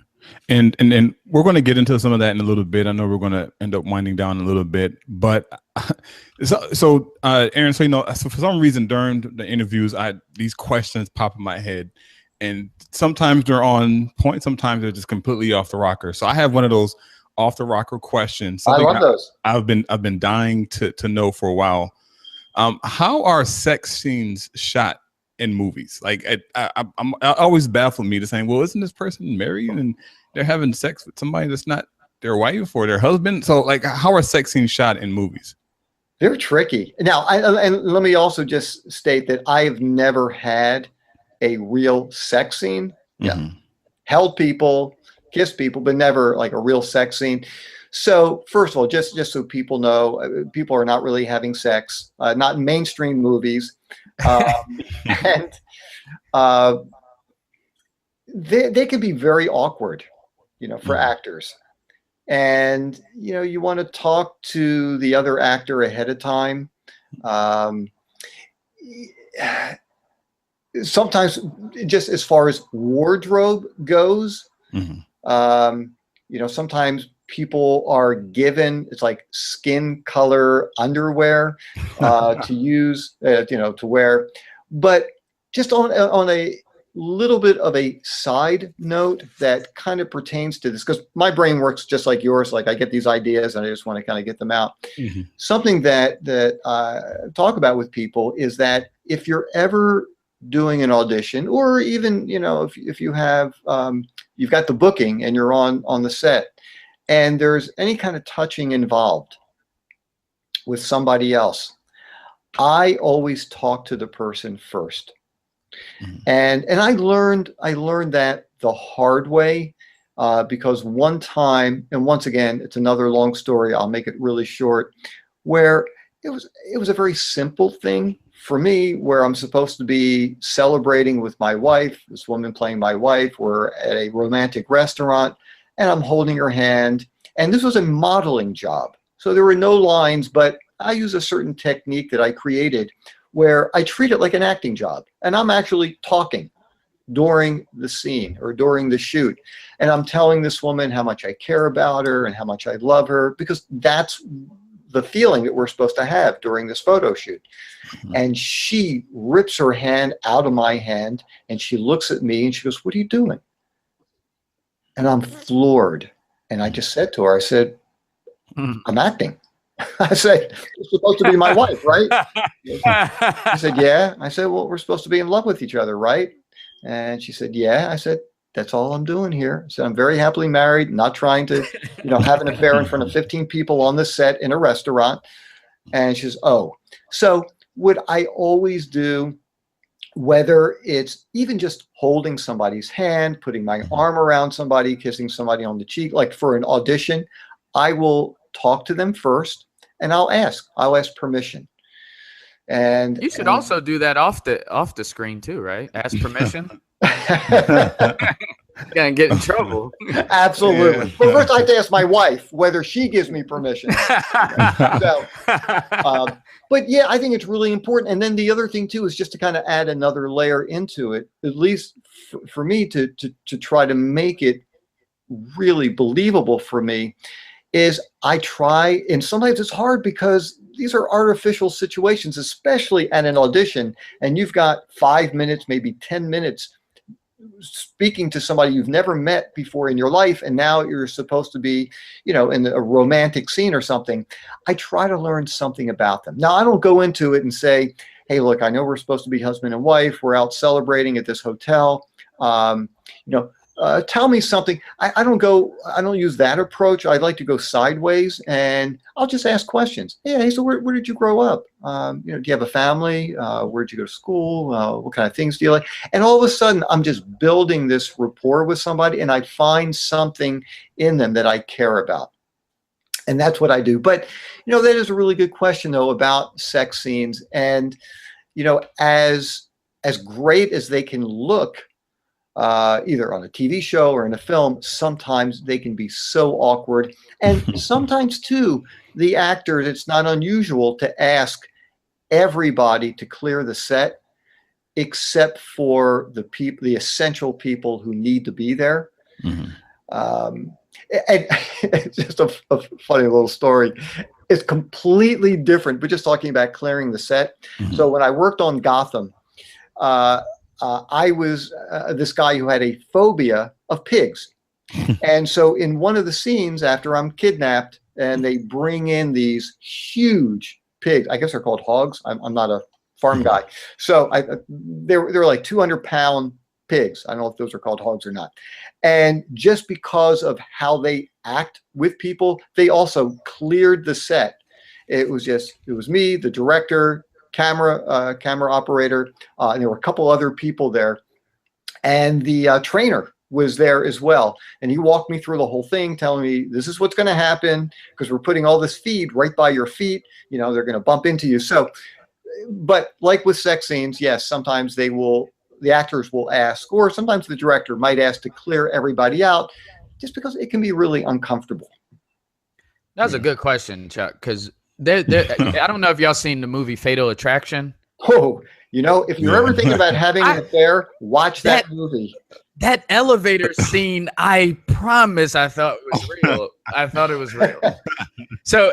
B: And then we're going to get into some of that in a little bit. I know we're going to end up winding down a little bit, but Aaron, so for some reason during the interviews, these questions pop in my head, and sometimes they're on point, sometimes they're just completely off the rocker. So I have one of those off the rocker questions.
C: I love those.
B: I've been dying to know for a while. How are sex scenes shot in movies? Like, I'm always baffled me to saying, well, isn't this person married and they're having sex with somebody that's not their wife or their husband? So, like, how are sex scenes shot in movies?
C: They're tricky. Now, and let me also just state that I have never had a real sex scene.
B: Mm-hmm.
C: Yeah, held people, kissed people, but never like a real sex scene. So first of all, just so people know, people are not really having sex, not in mainstream movies. And they can be very awkward, for actors. And, you want to talk to the other actor ahead of time. Sometimes just as far as wardrobe goes, sometimes people are given, it's like skin color underwear to use, to wear. But just on a little bit of a side note that kind of pertains to this, because my brain works just like yours. Like, I get these ideas and I just want to kind of get them out.
B: Mm-hmm.
C: Something that I talk about with people is that if you're ever doing an audition, or even, if you have, you've got the booking and you're on the set, and there's any kind of touching involved with somebody else, I always talk to the person first. Mm-hmm. And I learned that the hard way, because one time, and once again, it's another long story, I'll make it really short, where it was a very simple thing for me, where I'm supposed to be celebrating with my wife, this woman playing my wife. We're at a romantic restaurant, and I'm holding her hand. And this was a modeling job. So there were no lines, but I use a certain technique that I created where I treat it like an acting job. And I'm actually talking during the scene or during the shoot. And I'm telling this woman how much I care about her and how much I love her, because that's the feeling that we're supposed to have during this photo shoot. Mm-hmm. And she rips her hand out of my hand and she looks at me and she goes, "What are you doing?" And I'm floored. And I just said to her, I said, "I'm acting." I said, "You're supposed to be my wife, right?" She said, "Yeah." I said, "Well, we're supposed to be in love with each other, right?" And she said, "Yeah." I said, "That's all I'm doing here." I said, "I'm very happily married, not trying to, have an affair in front of 15 people on the set in a restaurant." And she says, "Oh." So what I always do, whether it's even just holding somebody's hand, putting my arm around somebody, kissing somebody on the cheek, like for an audition, I will talk to them first and I'll ask permission. And
D: you should also do that off the screen too, right? Ask permission. Can't get in trouble.
C: Absolutely. But first I have to ask my wife whether she gives me permission. But yeah, I think it's really important. And then the other thing too is just to kind of add another layer into it, at least for me to try to make it really believable for me, is I try, and sometimes it's hard because these are artificial situations, especially at an audition, and you've got 5 minutes, maybe 10 minutes speaking to somebody you've never met before in your life, and now you're supposed to be, in a romantic scene or something. I try to learn something about them. Now, I don't go into it and say, "Hey, look, I know we're supposed to be husband and wife. We're out celebrating at this hotel. Tell me something." I don't use that approach. I like to go sideways, and I'll just ask questions. "Hey, so where did you grow up? Do you have a family? Where'd you go to school? What kind of things do you like?" And all of a sudden, I'm just building this rapport with somebody, and I find something in them that I care about. And that's what I do. But, that is a really good question, though, about sex scenes. And, as great as they can look, either on a TV show or in a film, sometimes they can be so awkward. And sometimes, too, the actors, it's not unusual to ask everybody to clear the set except for the people, the essential people who need to be there.
B: Mhm.
C: And it's just a funny little story. It's completely different. We're just talking about clearing the set.
B: Mhm.
C: So when I worked on Gotham, I was this guy who had a phobia of pigs. And so in one of the scenes after I'm kidnapped and they bring in these huge pigs, I guess they're called hogs. I'm not a farm guy. So they're like 200-pound pigs. I don't know if those are called hogs or not. And just because of how they act with people, they also cleared the set. It was me, the director, camera operator, and there were a couple other people there. And the trainer was there as well. And he walked me through the whole thing, telling me this is what's going to happen because we're putting all this feed right by your feet. You know, they're going to bump into you. So, but like with sex scenes, yes, sometimes the actors will ask, or sometimes the director might ask to clear everybody out just because it can be really uncomfortable.
D: That's a good question, Chuck, because I don't know if y'all seen the movie Fatal Attraction.
C: Oh, you know, if you're ever thinking about having an affair, watch that movie.
D: That elevator scene, I promise I thought it was real. I thought it was real. So,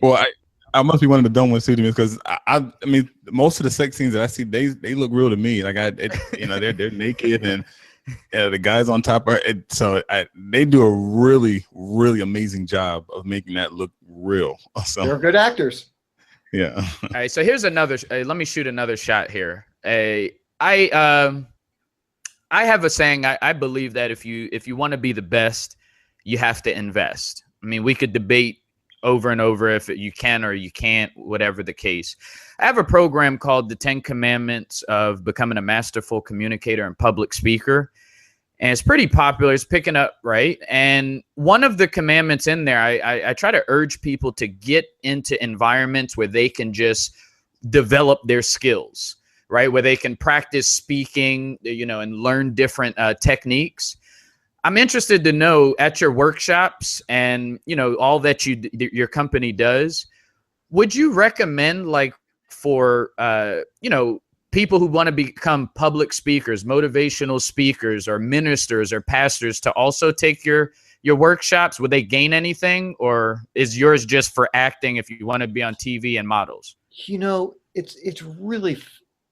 B: well, I must be one of the dumb ones too, because I mean, most of the sex scenes that I see, they look real to me. Like they're naked and the guys on top are. They do a really, really amazing job of making that look real. So,
C: they're good actors.
B: Yeah.
D: All right. So here's another. Let me shoot another shot here. I have a saying. I believe that if you want to be the best, you have to invest. I mean, we could debate over and over if you can or you can't, whatever the case. I have a program called the 10 Commandments of Becoming a Masterful Communicator and Public Speaker. And it's pretty popular. It's picking up, right? And one of the commandments in there, I try to urge people to get into environments where they can just develop their skills, right? Where they can practice speaking, and learn different techniques. I'm interested to know at your workshops and, all that your company does, would you recommend for, people who want to become public speakers, motivational speakers or ministers or pastors to also take your workshops? Would they gain anything, or is yours just for acting if you want to be on TV and models?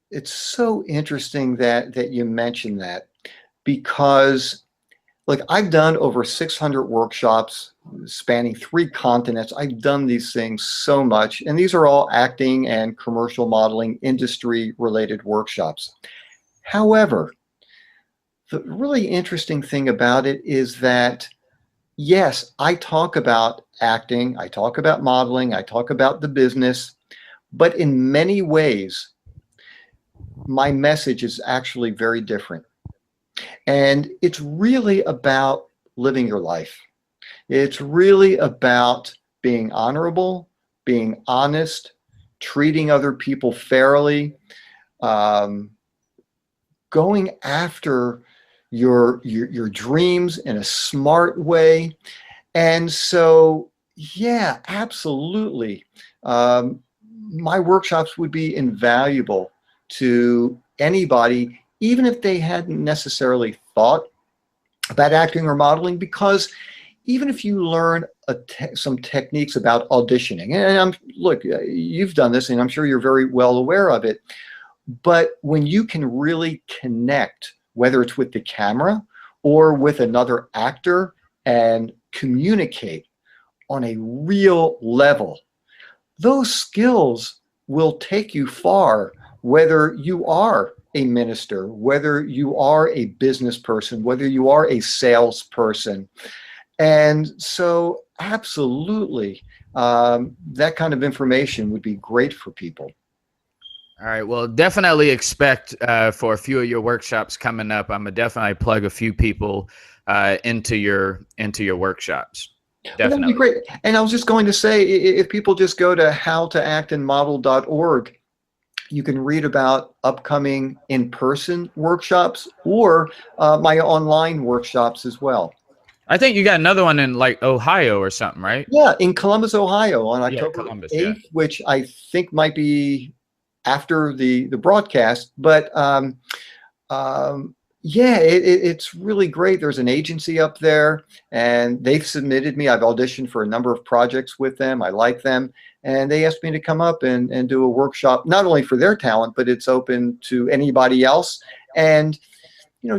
C: It's so interesting that you mentioned that, because I've done over 600 workshops spanning 3 continents. I've done these things so much, and these are all acting and commercial modeling industry related workshops. However, the really interesting thing about it is that, yes, I talk about acting, I talk about modeling, I talk about the business, but in many ways, my message is actually very different. And it's really about living your life. It's really about being honorable, being honest, treating other people fairly, going after your dreams in a smart way. And so, yeah, absolutely. My workshops would be invaluable to anybody, even if they hadn't necessarily thought about acting or modeling, because even if you learn some techniques about auditioning, and look, you've done this and I'm sure you're very well aware of it, but when you can really connect, whether it's with the camera or with another actor, and communicate on a real level, those skills will take you far, whether you are a minister, whether you are a business person, whether you are a salesperson. And so absolutely, that kind of information would be great for people.
D: All right. Well, definitely expect for a few of your workshops coming up. I'm gonna definitely plug a few people into your workshops. Definitely.
C: That'd be great. And I was just going to say, if people just go to howtoactandmodel.org, you can read about upcoming in-person workshops or my online workshops as well.
D: I think you got another one in Ohio or something, right?
C: Yeah, in Columbus, Ohio on October 8th, which I think might be after the broadcast. But yeah, it's really great. There's an agency up there, and they've submitted me. I've auditioned for a number of projects with them. I like them, and they asked me to come up and do a workshop, not only for their talent, but it's open to anybody else. And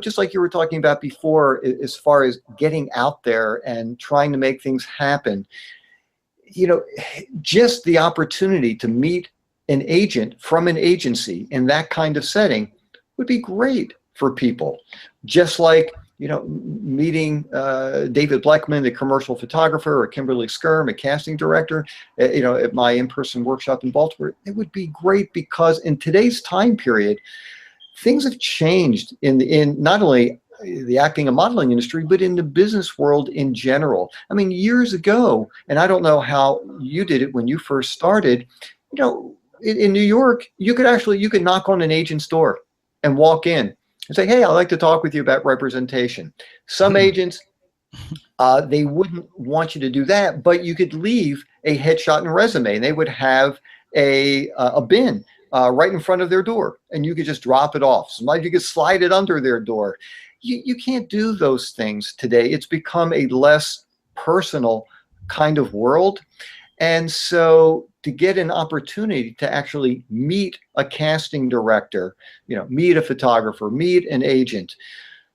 C: just like you were talking about before, as far as getting out there and trying to make things happen, just the opportunity to meet an agent from an agency in that kind of setting would be great for people. Just like, meeting David Bleckman, the commercial photographer, or Kimberly Skirm, a casting director, at my in-person workshop in Baltimore, it would be great, because in today's time period, things have changed in not only the acting and modeling industry, but in the business world in general. I mean, years ago, and I don't know how you did it when you first started, in New York, you could knock on an agent's door and walk in and say, hey, I'd like to talk with you about representation. Some agents, they wouldn't want you to do that, but you could leave a headshot and resume, and they would have a bin right in front of their door, and you could just drop it off. Sometimes you could slide it under their door. You can't do those things today. It's become a less personal kind of world. And so to get an opportunity to actually meet a casting director, meet a photographer, meet an agent,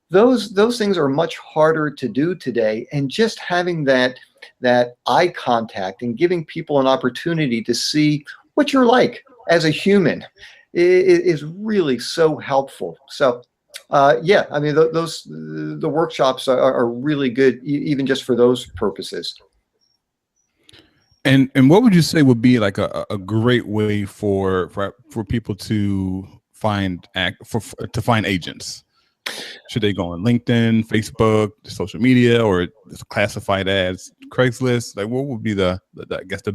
C: those things are much harder to do today. And just having that eye contact and giving people an opportunity to see what you're like as a human is really so helpful. So yeah, I mean, the workshops are really good, even just for those purposes.
B: And what would you say would be like a great way for people to find agents? Should they go on LinkedIn, Facebook, social media, or classified ads, Craigslist? Like, what would be the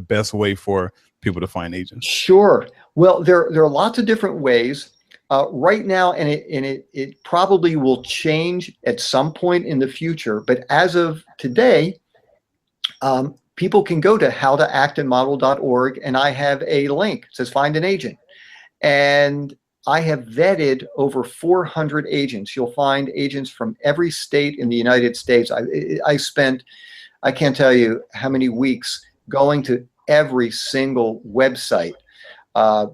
B: best way for people to find agents?
C: Sure. Well, there are lots of different ways right now, and it probably will change at some point in the future. But as of today, people can go to howtoactandmodel.org, and I have a link. It says find an agent. And I have vetted over 400 agents. You'll find agents from every state in the United States. I spent, I can't tell you how many weeks going to every single website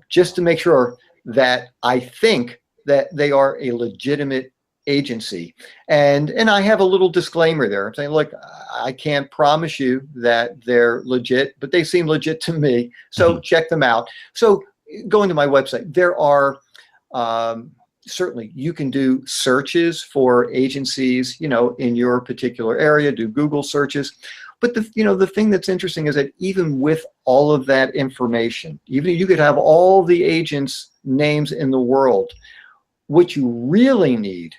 C: just to make sure that I think that they are a legitimate agency. And I have a little disclaimer there. I'm saying, look, I can't promise you that they're legit, but they seem legit to me. So check them out. So going to my website, there are certainly you can do searches for agencies, in your particular area, do Google searches. But the thing that's interesting is that even with all of that information, even you could have all the agents' names in the world, what you really need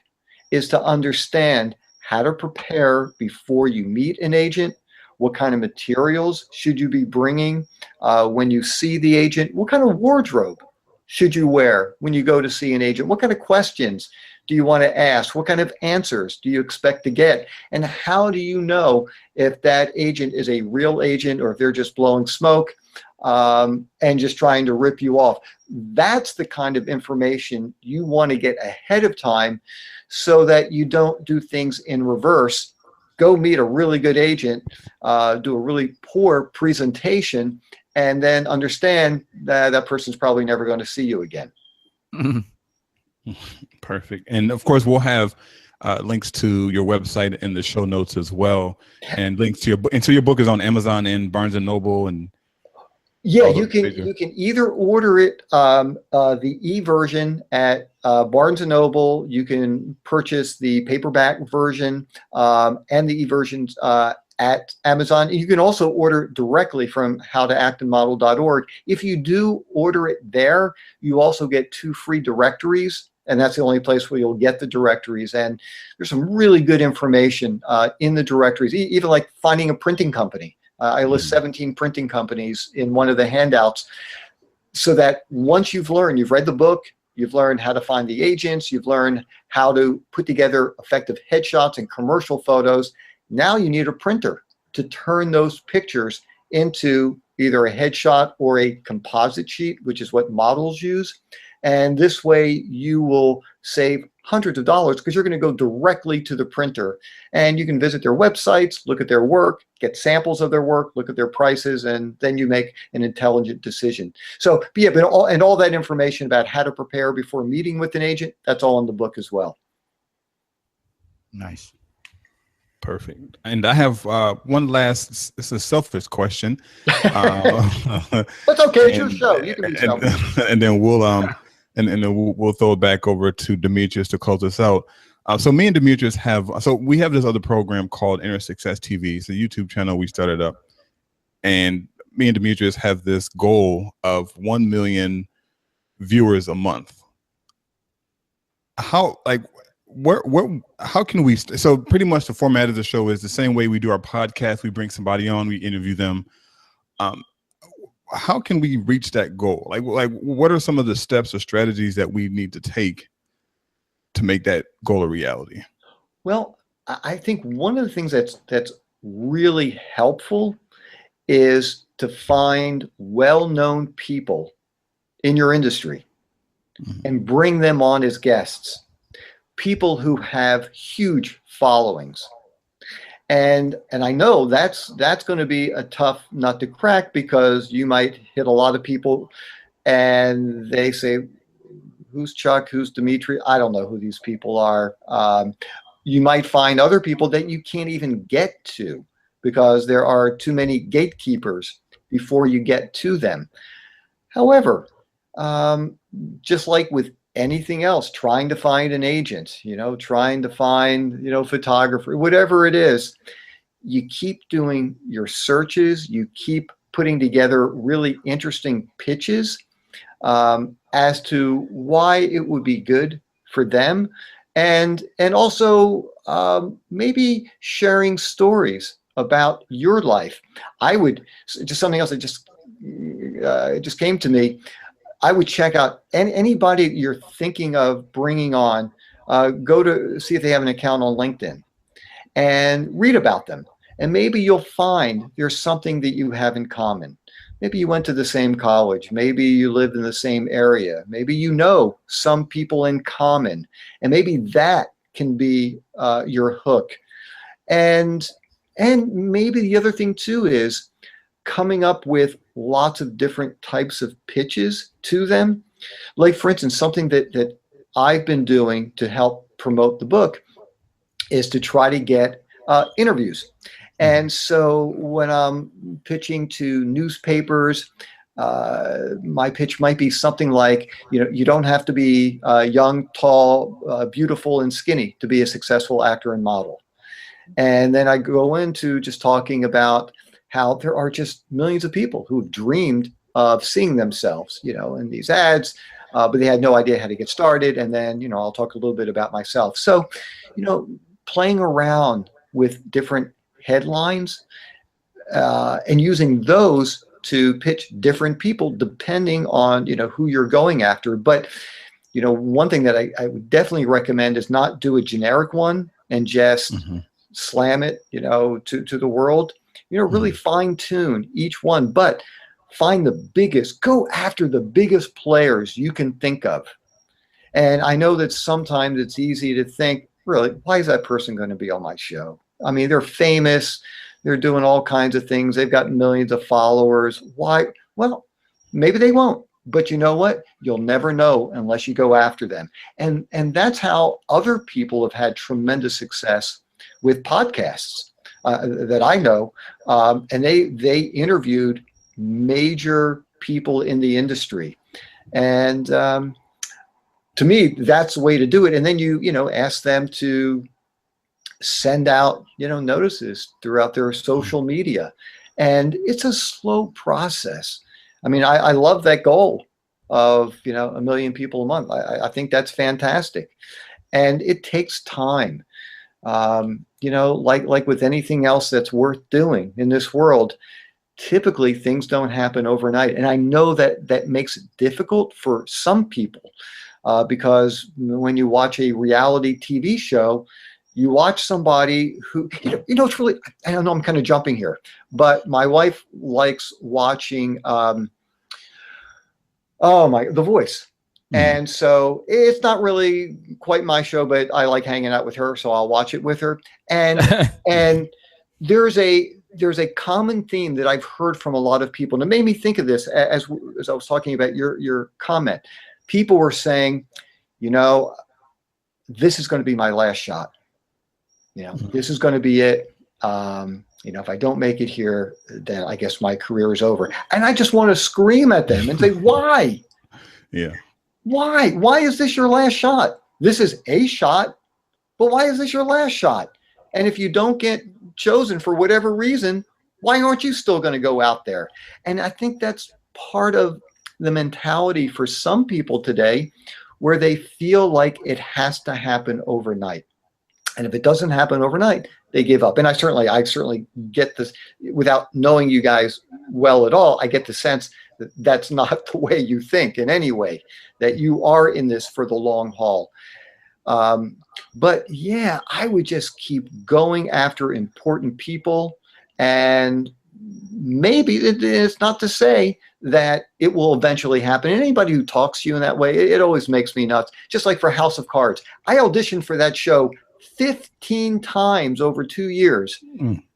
C: is to understand how to prepare before you meet an agent. What kind of materials should you be bringing when you see the agent? What kind of wardrobe should you wear when you go to see an agent? What kind of questions do you want to ask? What kind of answers do you expect to get? And how do you know if that agent is a real agent or if they're just blowing smoke and just trying to rip you off? That's the kind of information you want to get ahead of time so that you don't do things in reverse. Go meet a really good agent, do a really poor presentation, and then understand that that person's probably never going to see you again.
B: Perfect. And of course, we'll have links to your website in the show notes as well, and links to your book. And so your book is on Amazon and Barnes and Noble, and
C: yeah, you can either order it the e-version at Barnes and Noble. You can purchase the paperback version and the e-versions at Amazon. You can also order directly from howtoactandmodel.org. If you do order it there, you also get 2 free directories, and that's the only place where you'll get the directories. And there's some really good information in the directories, even like finding a printing company. I list 17 printing companies in one of the handouts, so that once you've read the book, you've learned how to find the agents, you've learned how to put together effective headshots and commercial photos. Now you need a printer to turn those pictures into either a headshot or a composite sheet, which is what models use. And this way you will save hundreds of dollars because you're going to go directly to the printer, and you can visit their websites, look at their work, get samples of their work, look at their prices, and then you make an intelligent decision. So yeah, but all that information about how to prepare before meeting with an agent, that's all in the book as well.
B: Nice. Perfect. And I have one last, it's a selfish question.
C: That's okay, it's your show. You can be selfish.
B: And then we'll throw it back over to Demetrius to close us out. So me and Demetrius we have this other program called Inner Success TV. It's a YouTube channel we started up. And me and Demetrius have this goal of 1 million viewers a month. How can we, so pretty much the format of the show is the same way we do our podcast. We bring somebody on, we interview them. How can we reach that goal? Like what are some of the steps or strategies that we need to take to make that goal a reality?
C: Well, I think one of the things that's really helpful is to find well-known people in your industry and bring them on as guests. People who have huge followings. And I know that's going to be a tough nut to crack, because you might hit a lot of people and they say, who's Chuck? Who's Dimitri? I don't know who these people are. You might find other people that you can't even get to because there are too many gatekeepers before you get to them. However, just like with anything else, trying to find an agent, trying to find, photographer, whatever it is, you keep doing your searches, you keep putting together really interesting pitches as to why it would be good for them. And also maybe sharing stories about your life. I would, just something else that just came to me, I would check out anybody you're thinking of bringing on, go to see if they have an account on LinkedIn and read about them. And maybe you'll find there's something that you have in common. Maybe you went to the same college. Maybe you lived in the same area. Maybe you know some people in common. And maybe that can be your hook. And maybe the other thing too is coming up with lots of different types of pitches to them. Like, for instance, something that I've been doing to help promote the book is to try to get interviews. And so when I'm pitching to newspapers, my pitch might be something like, you don't have to be young, tall, beautiful, and skinny to be a successful actor and model. And then I go into just talking about how there are just millions of people who've dreamed of seeing themselves, in these ads, but they had no idea how to get started. And then, I'll talk a little bit about myself. So, playing around with different headlines and using those to pitch different people depending on, who you're going after. But, one thing that I would definitely recommend is not do a generic one and just slam it, to the world. Really fine tune each one, but find go after the biggest players you can think of. And I know that sometimes it's easy to think, really, why is that person going to be on my show? I mean, they're famous, they're doing all kinds of things, they've got millions of followers. Why? Well, maybe they won't, but you know what? You'll never know unless you go after them. And that's how other people have had tremendous success with podcasts. That I know, and they interviewed major people in the industry, and to me, that's the way to do it. And then you ask them to send out notices throughout their social media, and it's a slow process. I mean, I love that goal of 1 million people a month. I think that's fantastic, and it takes time. Like with anything else that's worth doing in this world, typically things don't happen overnight. And I know that makes it difficult for some people because when you watch a reality TV show, you watch somebody who, it's really, I don't know, I'm kind of jumping here, but my wife likes watching, The Voice. And so it's not really quite my show, but I like hanging out with her, so I'll watch it with her. And and there's a common theme that I've heard from a lot of people, and it made me think of this as I was talking about your comment. People were saying, this is going to be my last shot. This is going to be it. If I don't make it here, then I guess my career is over. And I just want to scream at them and say, why?
B: Yeah.
C: Why? Why is this your last shot? This is a shot, but why is this your last shot? And if you don't get chosen for whatever reason, why aren't you still going to go out there? And I think that's part of the mentality for some people today, where they feel like it has to happen overnight. And if it doesn't happen overnight, they give up. And I certainly get this without knowing you guys well at all. I get the sense that that's not the way you think in any way, that you are in this for the long haul. But yeah, I would just keep going after important people. And maybe it's not to say that it will eventually happen. And anybody who talks to you in that way, it always makes me nuts. Just like for House of Cards, I auditioned for that show 15 times over 2 years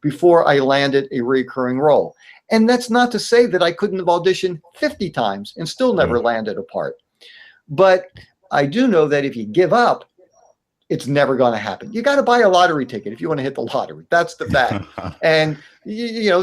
C: before I landed a recurring role. And that's not to say that I couldn't have auditioned 50 times and still never landed a part. But I do know that if you give up, it's never going to happen. You got to buy a lottery ticket if you want to hit the lottery. That's the fact. And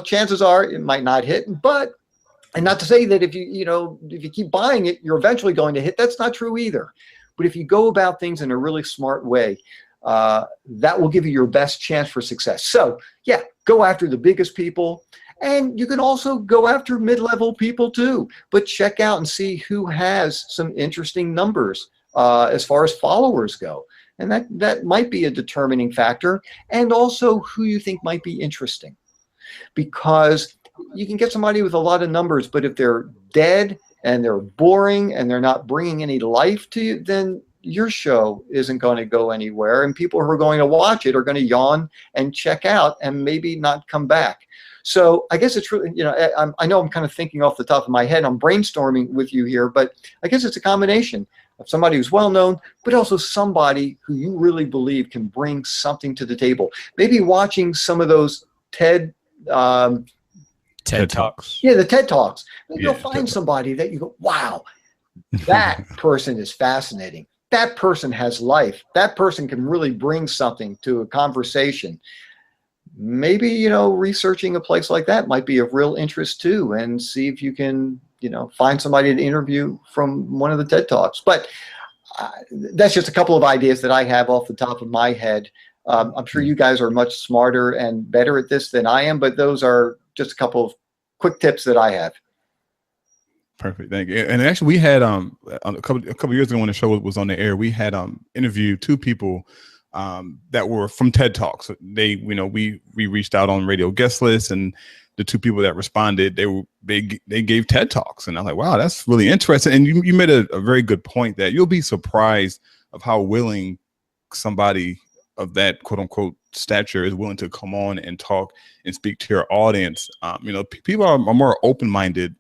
C: chances are it might not hit, and not to say that if you keep buying it, you're eventually going to hit. That's not true either. But if you go about things in a really smart way, that will give you your best chance for success. So yeah, go after the biggest people. And you can also go after mid-level people too, but check out and see who has some interesting numbers as far as followers go. And that might be a determining factor, and also who you think might be interesting. Because you can get somebody with a lot of numbers, but if they're dead and they're boring and they're not bringing any life to you, then your show isn't going to go anywhere. And people who are going to watch it are going to yawn and check out and maybe not come back. So I guess it's really, I know I'm kind of thinking off the top of my head. I'm brainstorming with you here, but I guess it's a combination of somebody who's well-known, but also somebody who you really believe can bring something to the table. Maybe watching some of those TED
B: Talks.
C: Yeah, the TED Talks. Maybe you'll find somebody that you go, wow, that person is fascinating. That person has life. That person can really bring something to a conversation. Maybe, researching a place like that might be of real interest too, and see if you can, find somebody to interview from one of the TED Talks. But that's just a couple of ideas that I have off the top of my head. I'm sure you guys are much smarter and better at this than I am, but those are just a couple of quick tips that I have.
B: Perfect, thank you. And actually, we had a couple years ago when the show was on the air, we had interviewed two people that were from TED Talks. They, we reached out on radio guest lists, and the two people that responded, they gave TED Talks, and I'm like, wow, that's really interesting. And you made a very good point that you'll be surprised of how willing somebody of that quote unquote stature is willing to come on and talk and speak to your audience. People are more open-minded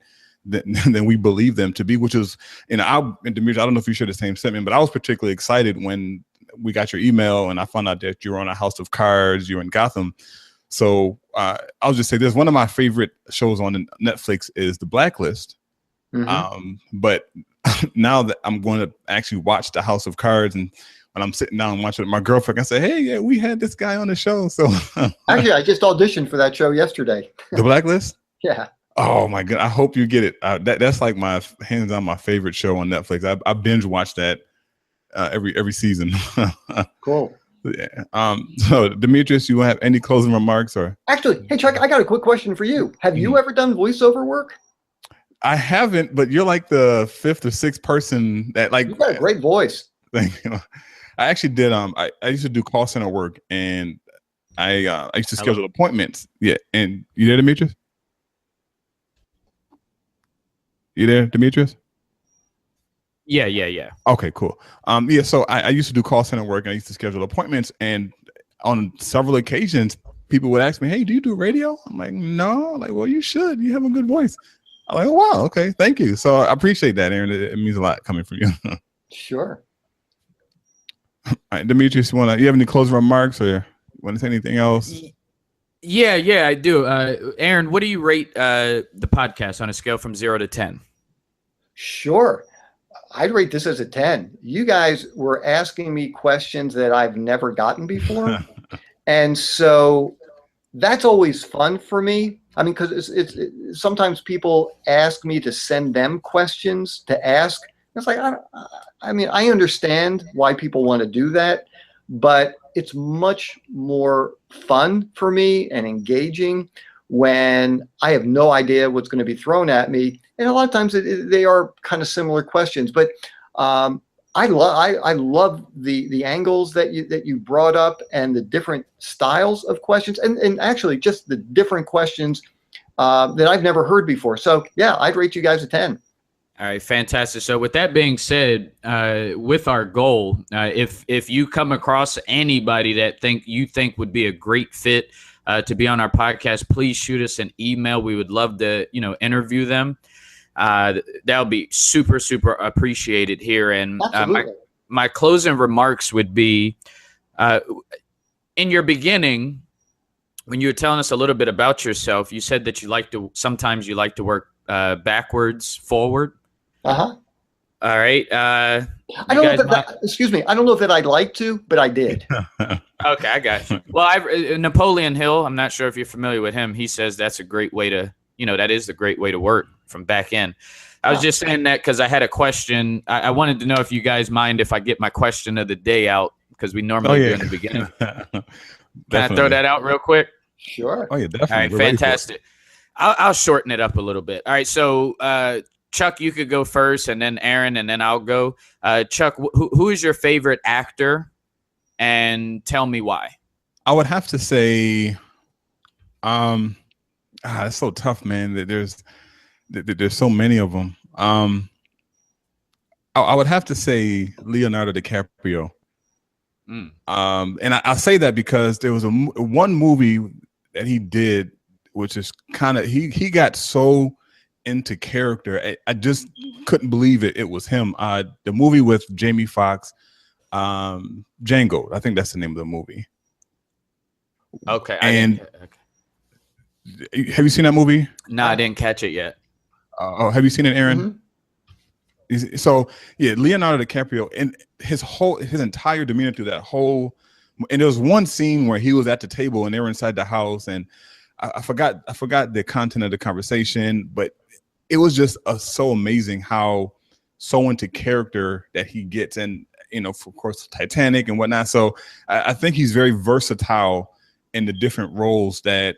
B: than we believe them to be, which is, and Demetrius, I don't know if you share the same sentiment, but I was particularly excited when we got your email and I found out that you were on a House of Cards, you're in Gotham. So I'll just say this, one of my favorite shows on Netflix is The Blacklist. But now that I'm going to actually watch the House of Cards, and when I'm sitting down and watching it, my girlfriend can say, hey, yeah, we had this guy on the show. So
C: actually, I just auditioned for that show yesterday.
B: The Blacklist?
C: Yeah.
B: Oh my God. I hope you get it. That's like my hands on my favorite show on Netflix. I binge watch that every season.
C: Cool.
B: Yeah. So Demetrius, you have any closing remarks or?
C: Actually, hey Chuck, I got a quick question for you. Have you ever done voiceover work?
B: I haven't, but you're like the fifth or sixth person that like.
C: You got a great voice.
B: Thank you. I actually did. I used to do call center work, and I used to schedule appointments. Yeah. And you there, Demetrius? You there, Demetrius?
D: Yeah.
B: Okay, cool. Yeah, so I used to do call center work, and I used to schedule appointments, and on several occasions, people would ask me, "Hey, do you do radio?" I'm like, "No." I'm like, "Well, you should. You have a good voice." I'm like, "Oh, wow, okay, thank you." So I appreciate that, Aaron. It means a lot coming from you.
C: Sure.
B: All right, Demetrius, you have any closing remarks or want to say anything else?
D: Yeah, I do. Aaron, what do you rate the podcast on a scale from 0 to 10?
C: Sure. I'd rate this as a 10. You guys were asking me questions that I've never gotten before. And so that's always fun for me. I mean, because sometimes people ask me to send them questions to ask. It's like, I mean, I understand why people want to do that, but it's much more fun for me and engaging when I have no idea what's going to be thrown at me. And a lot of times they are kind of similar questions, but I love the angles that you brought up and the different styles of questions and actually just the different questions that I've never heard before. So yeah, I'd rate you guys a 10.
D: All right, fantastic. So with that being said, with our goal, if you come across anybody that you think would be a great fit to be on our podcast, please shoot us an email. We would love to, interview them. That would be super, super appreciated here. And my closing remarks would be, in your beginning, when you were telling us a little bit about yourself, you said that sometimes you like to work backwards, forward.
C: Uh-huh.
D: All right.
C: I don't know excuse me. I don't know if I'd like to, but I did.
D: Okay, I got you. Well, Napoleon Hill, I'm not sure if you're familiar with him. He says that's a great way to, that is the great way to work from back end. I was just saying that because I had a question. I wanted to know if you guys mind if I get my question of the day out, because we normally do in the beginning. Can I throw that out real quick?
C: Sure.
B: Oh, yeah, definitely.
D: All right, fantastic. I'll shorten it up a little bit. All right, so Chuck, you could go first, and then Aaron, and then I'll go. Chuck, who is your favorite actor, and tell me why?
B: I would have to say, it's so tough, man. There's so many of them. I would have to say Leonardo DiCaprio. And I say that because there was one movie that he did, which is kind of he got so into character. I just couldn't believe it was him. The movie with Jamie Foxx, Django. I think that's the name of the movie.
D: Okay.
B: Have you seen that movie?
D: No, I didn't catch it yet.
B: Have you seen it, Aaron?
C: Mm-hmm.
B: So yeah, Leonardo DiCaprio and his entire demeanor through that whole. And there was one scene where he was at the table and they were inside the house, and I forgot the content of the conversation, but it was just so amazing how so into character that he gets, and of course Titanic and whatnot. So I think he's very versatile in the different roles that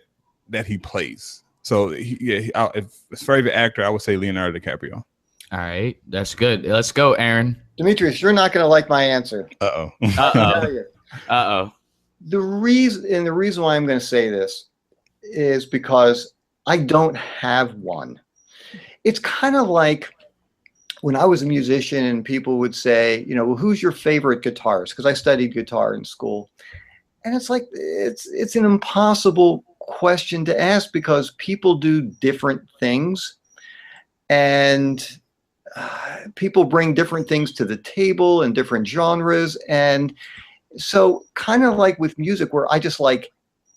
B: he plays. So if it's favorite actor, I would say Leonardo DiCaprio.
D: All right, that's good. Let's go, Aaron.
C: Demetrius, you're not going to like my answer.
B: Uh-oh.
D: Uh-oh.
C: The reason why I'm going to say this is because I don't have one. It's kind of like when I was a musician and people would say, well, who's your favorite guitarist? Because I studied guitar in school. And it's like, it's an impossible question to ask because people do different things. And people bring different things to the table and different genres. And so kind of like with music where I just like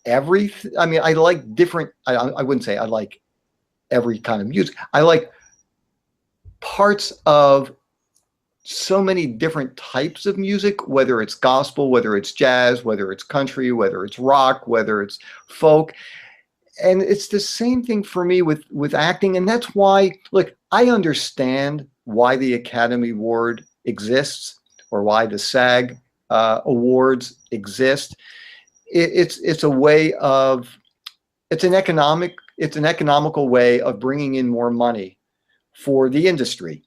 C: everything. I mean, I like different, I wouldn't say I like every kind of music. I like parts of so many different types of music, whether it's gospel, whether it's jazz, whether it's country, whether it's rock, whether it's folk. And it's the same thing for me with acting. And that's why, look, I understand why the Academy Award exists or why the SAG awards exist. It's a way of, it's an economical way of bringing in more money for the industry.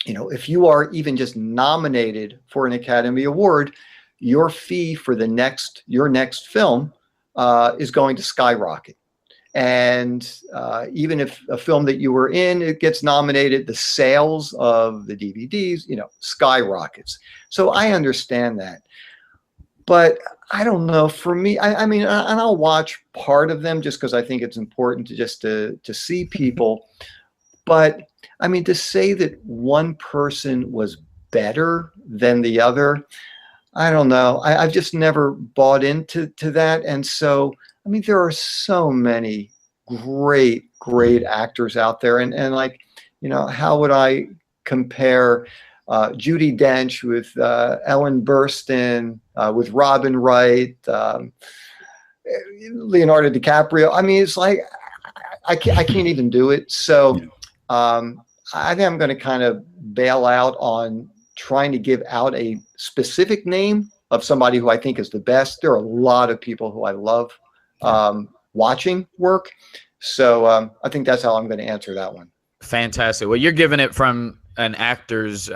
C: If you are even just nominated for an Academy Award, your fee for your next film is going to skyrocket. And even if a film that you were in, it gets nominated, the sales of the DVDs, skyrockets. So I understand that. but I don't know. For me, I mean, and I'll watch part of them just because I think it's important to see people. But I mean, to say that one person was better than the other, I don't know. I've just never bought into that. And so, I mean, there are so many great actors out there. And like, you know, how would I compare Judi Dench with Ellen Burstyn, with Robin Wright, Leonardo DiCaprio? I mean, it's like, I can't even do it. So I think I'm going to kind of bail out on trying to give out a specific name of somebody who I think is the best. There are a lot of people who I love watching work. So I think that's how I'm going to answer that one.
D: Fantastic. Well, you're giving it from an actor's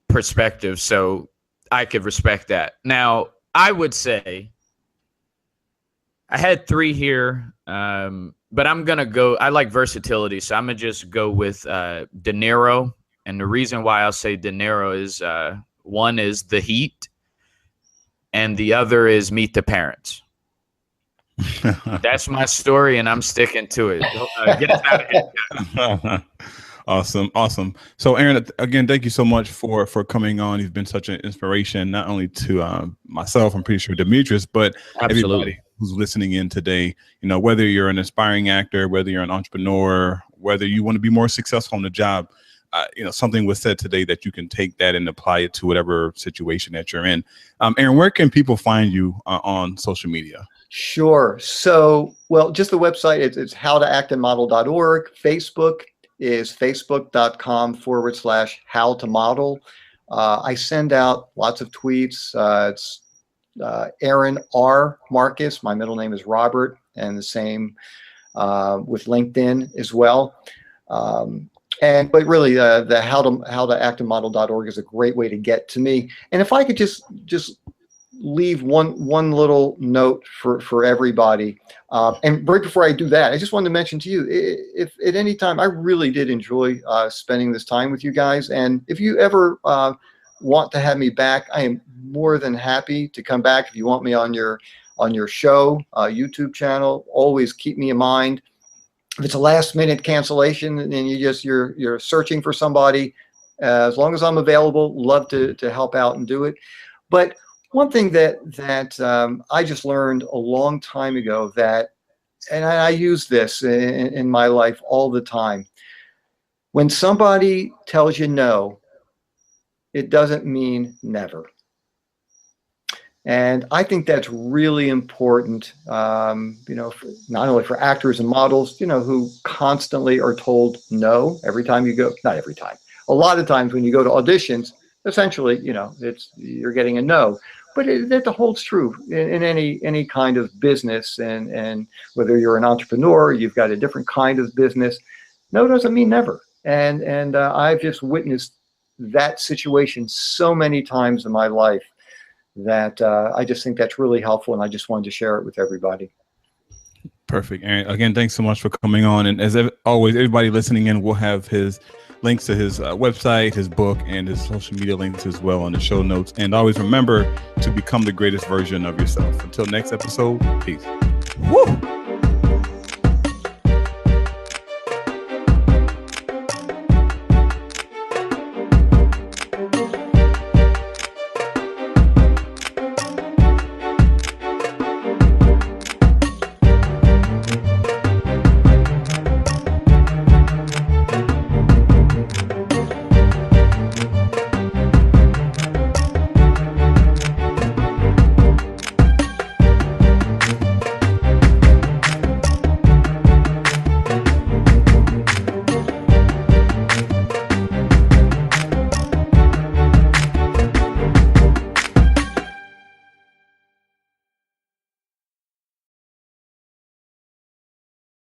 D: perspective, so I could respect that. Now, I would say I had 3 here, but I'm going to go, I like versatility, so I'm going to just go with De Niro. And the reason why I'll say De Niro is one is The Heat, and the other is Meet the Parents. That's my story, and I'm sticking to it. Get us out of here.
B: Awesome. So, Aaron, again, thank you so much for coming on. You've been such an inspiration, not only to myself, I'm pretty sure Demetrius, but everybody who's listening in today. You know, whether you're an aspiring actor, whether you're an entrepreneur, whether you want to be more successful on the job, you know, something was said today that you can take that and apply it to whatever situation that you're in. Aaron, where can people find you on social media?
C: Sure. So, well, just the website, it's howtoactandmodel.org. Facebook is facebook.com/howtomodel. I send out lots of tweets. It's Aaron R. Marcus. My middle name is Robert, and the same with LinkedIn as well. But really, the howtoactandmodel.org is a great way to get to me. And if I could just leave one little note for everybody. And right before I do that, I just wanted to mention to you, if at any time, I really did enjoy spending this time with you guys. And if you ever want to have me back, I am more than happy to come back. If you want me on your show, YouTube channel, always keep me in mind. If it's a last minute cancellation and you're searching for somebody, as long as I'm available, love to help out and do it. But one thing that I just learned a long time ago and I use this in my life all the time. When somebody tells you no, it doesn't mean never. And I think that's really important, not only for actors and models, who constantly are told no every time you go, not every time. A lot of times when you go to auditions, essentially, you're getting a no. But that holds true in any kind of business, and whether you're an entrepreneur, you've got a different kind of business. No doesn't mean never, and I've just witnessed that situation so many times in my life that I just think that's really helpful, and I just wanted to share it with everybody.
B: Perfect, Aaron. Again, thanks so much for coming on, and as always, everybody listening in will have his links to his website, his book, and his social media links as well on the show notes. And always remember to become the greatest version of yourself. Until next episode, peace.
C: Woo!